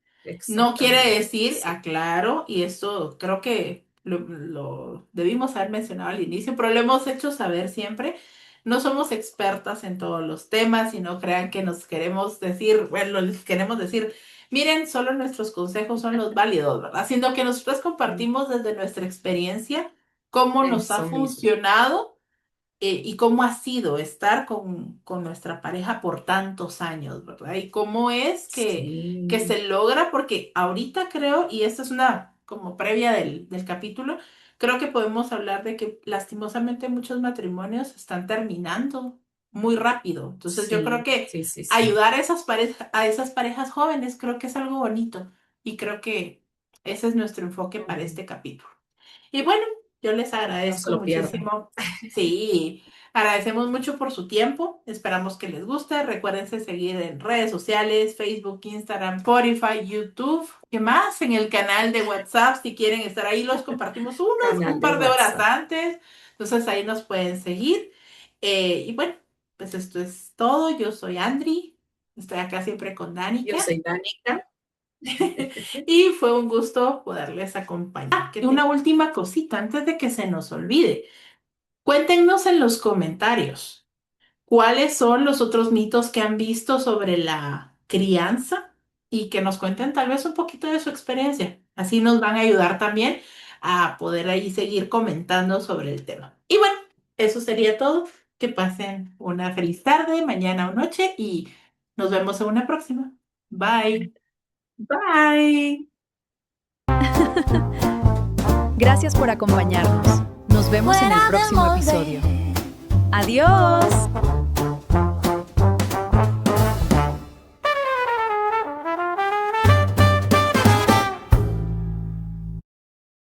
S1: No quiere
S3: Exactamente,
S1: decir,
S3: sí.
S1: aclaro, y esto creo que lo debimos haber mencionado al inicio, pero lo hemos hecho saber siempre. No somos expertas en todos los temas y no crean que nos queremos decir, bueno, les queremos decir, miren, solo nuestros consejos son los válidos, ¿verdad? Sino que nosotros compartimos desde nuestra experiencia cómo nos ha
S3: Eso mismo.
S1: funcionado y cómo ha sido estar con nuestra pareja por tantos años, ¿verdad? Y cómo es que
S3: Sí,
S1: se logra, porque ahorita creo, y esta es una como previa del capítulo, creo que podemos hablar de que lastimosamente muchos matrimonios están terminando muy rápido. Entonces yo creo
S3: sí,
S1: que
S3: sí, sí, sí.
S1: ayudar a esas parejas jóvenes creo que es algo bonito y creo que ese es nuestro enfoque para
S3: Ujú.
S1: este capítulo. Y bueno, yo les
S3: No se
S1: agradezco
S3: lo pierdan.
S1: muchísimo. Sí, agradecemos mucho por su tiempo. Esperamos que les guste. Recuérdense seguir en redes sociales, Facebook, Instagram, Spotify, YouTube. ¿Qué más? En el canal de WhatsApp, si quieren estar ahí, los compartimos un
S3: Canal de
S1: par de horas
S3: WhatsApp.
S1: antes. Entonces ahí nos pueden seguir. Y bueno, pues esto es todo. Yo soy Andri. Estoy acá siempre con
S3: Yo
S1: Danica.
S3: soy Danica.
S1: Y fue un gusto poderles acompañar. Una última cosita antes de que se nos olvide. Cuéntenos en los comentarios cuáles son los otros mitos que han visto sobre la crianza y que nos cuenten tal vez un poquito de su experiencia. Así nos van a ayudar también a poder ahí seguir comentando sobre el tema. Y bueno, eso sería todo. Que pasen una feliz tarde, mañana o noche y nos vemos en una próxima. Bye.
S3: Bye.
S2: Gracias por acompañarnos. Nos vemos en el
S4: Fuera del
S2: próximo episodio.
S4: molde.
S2: Adiós.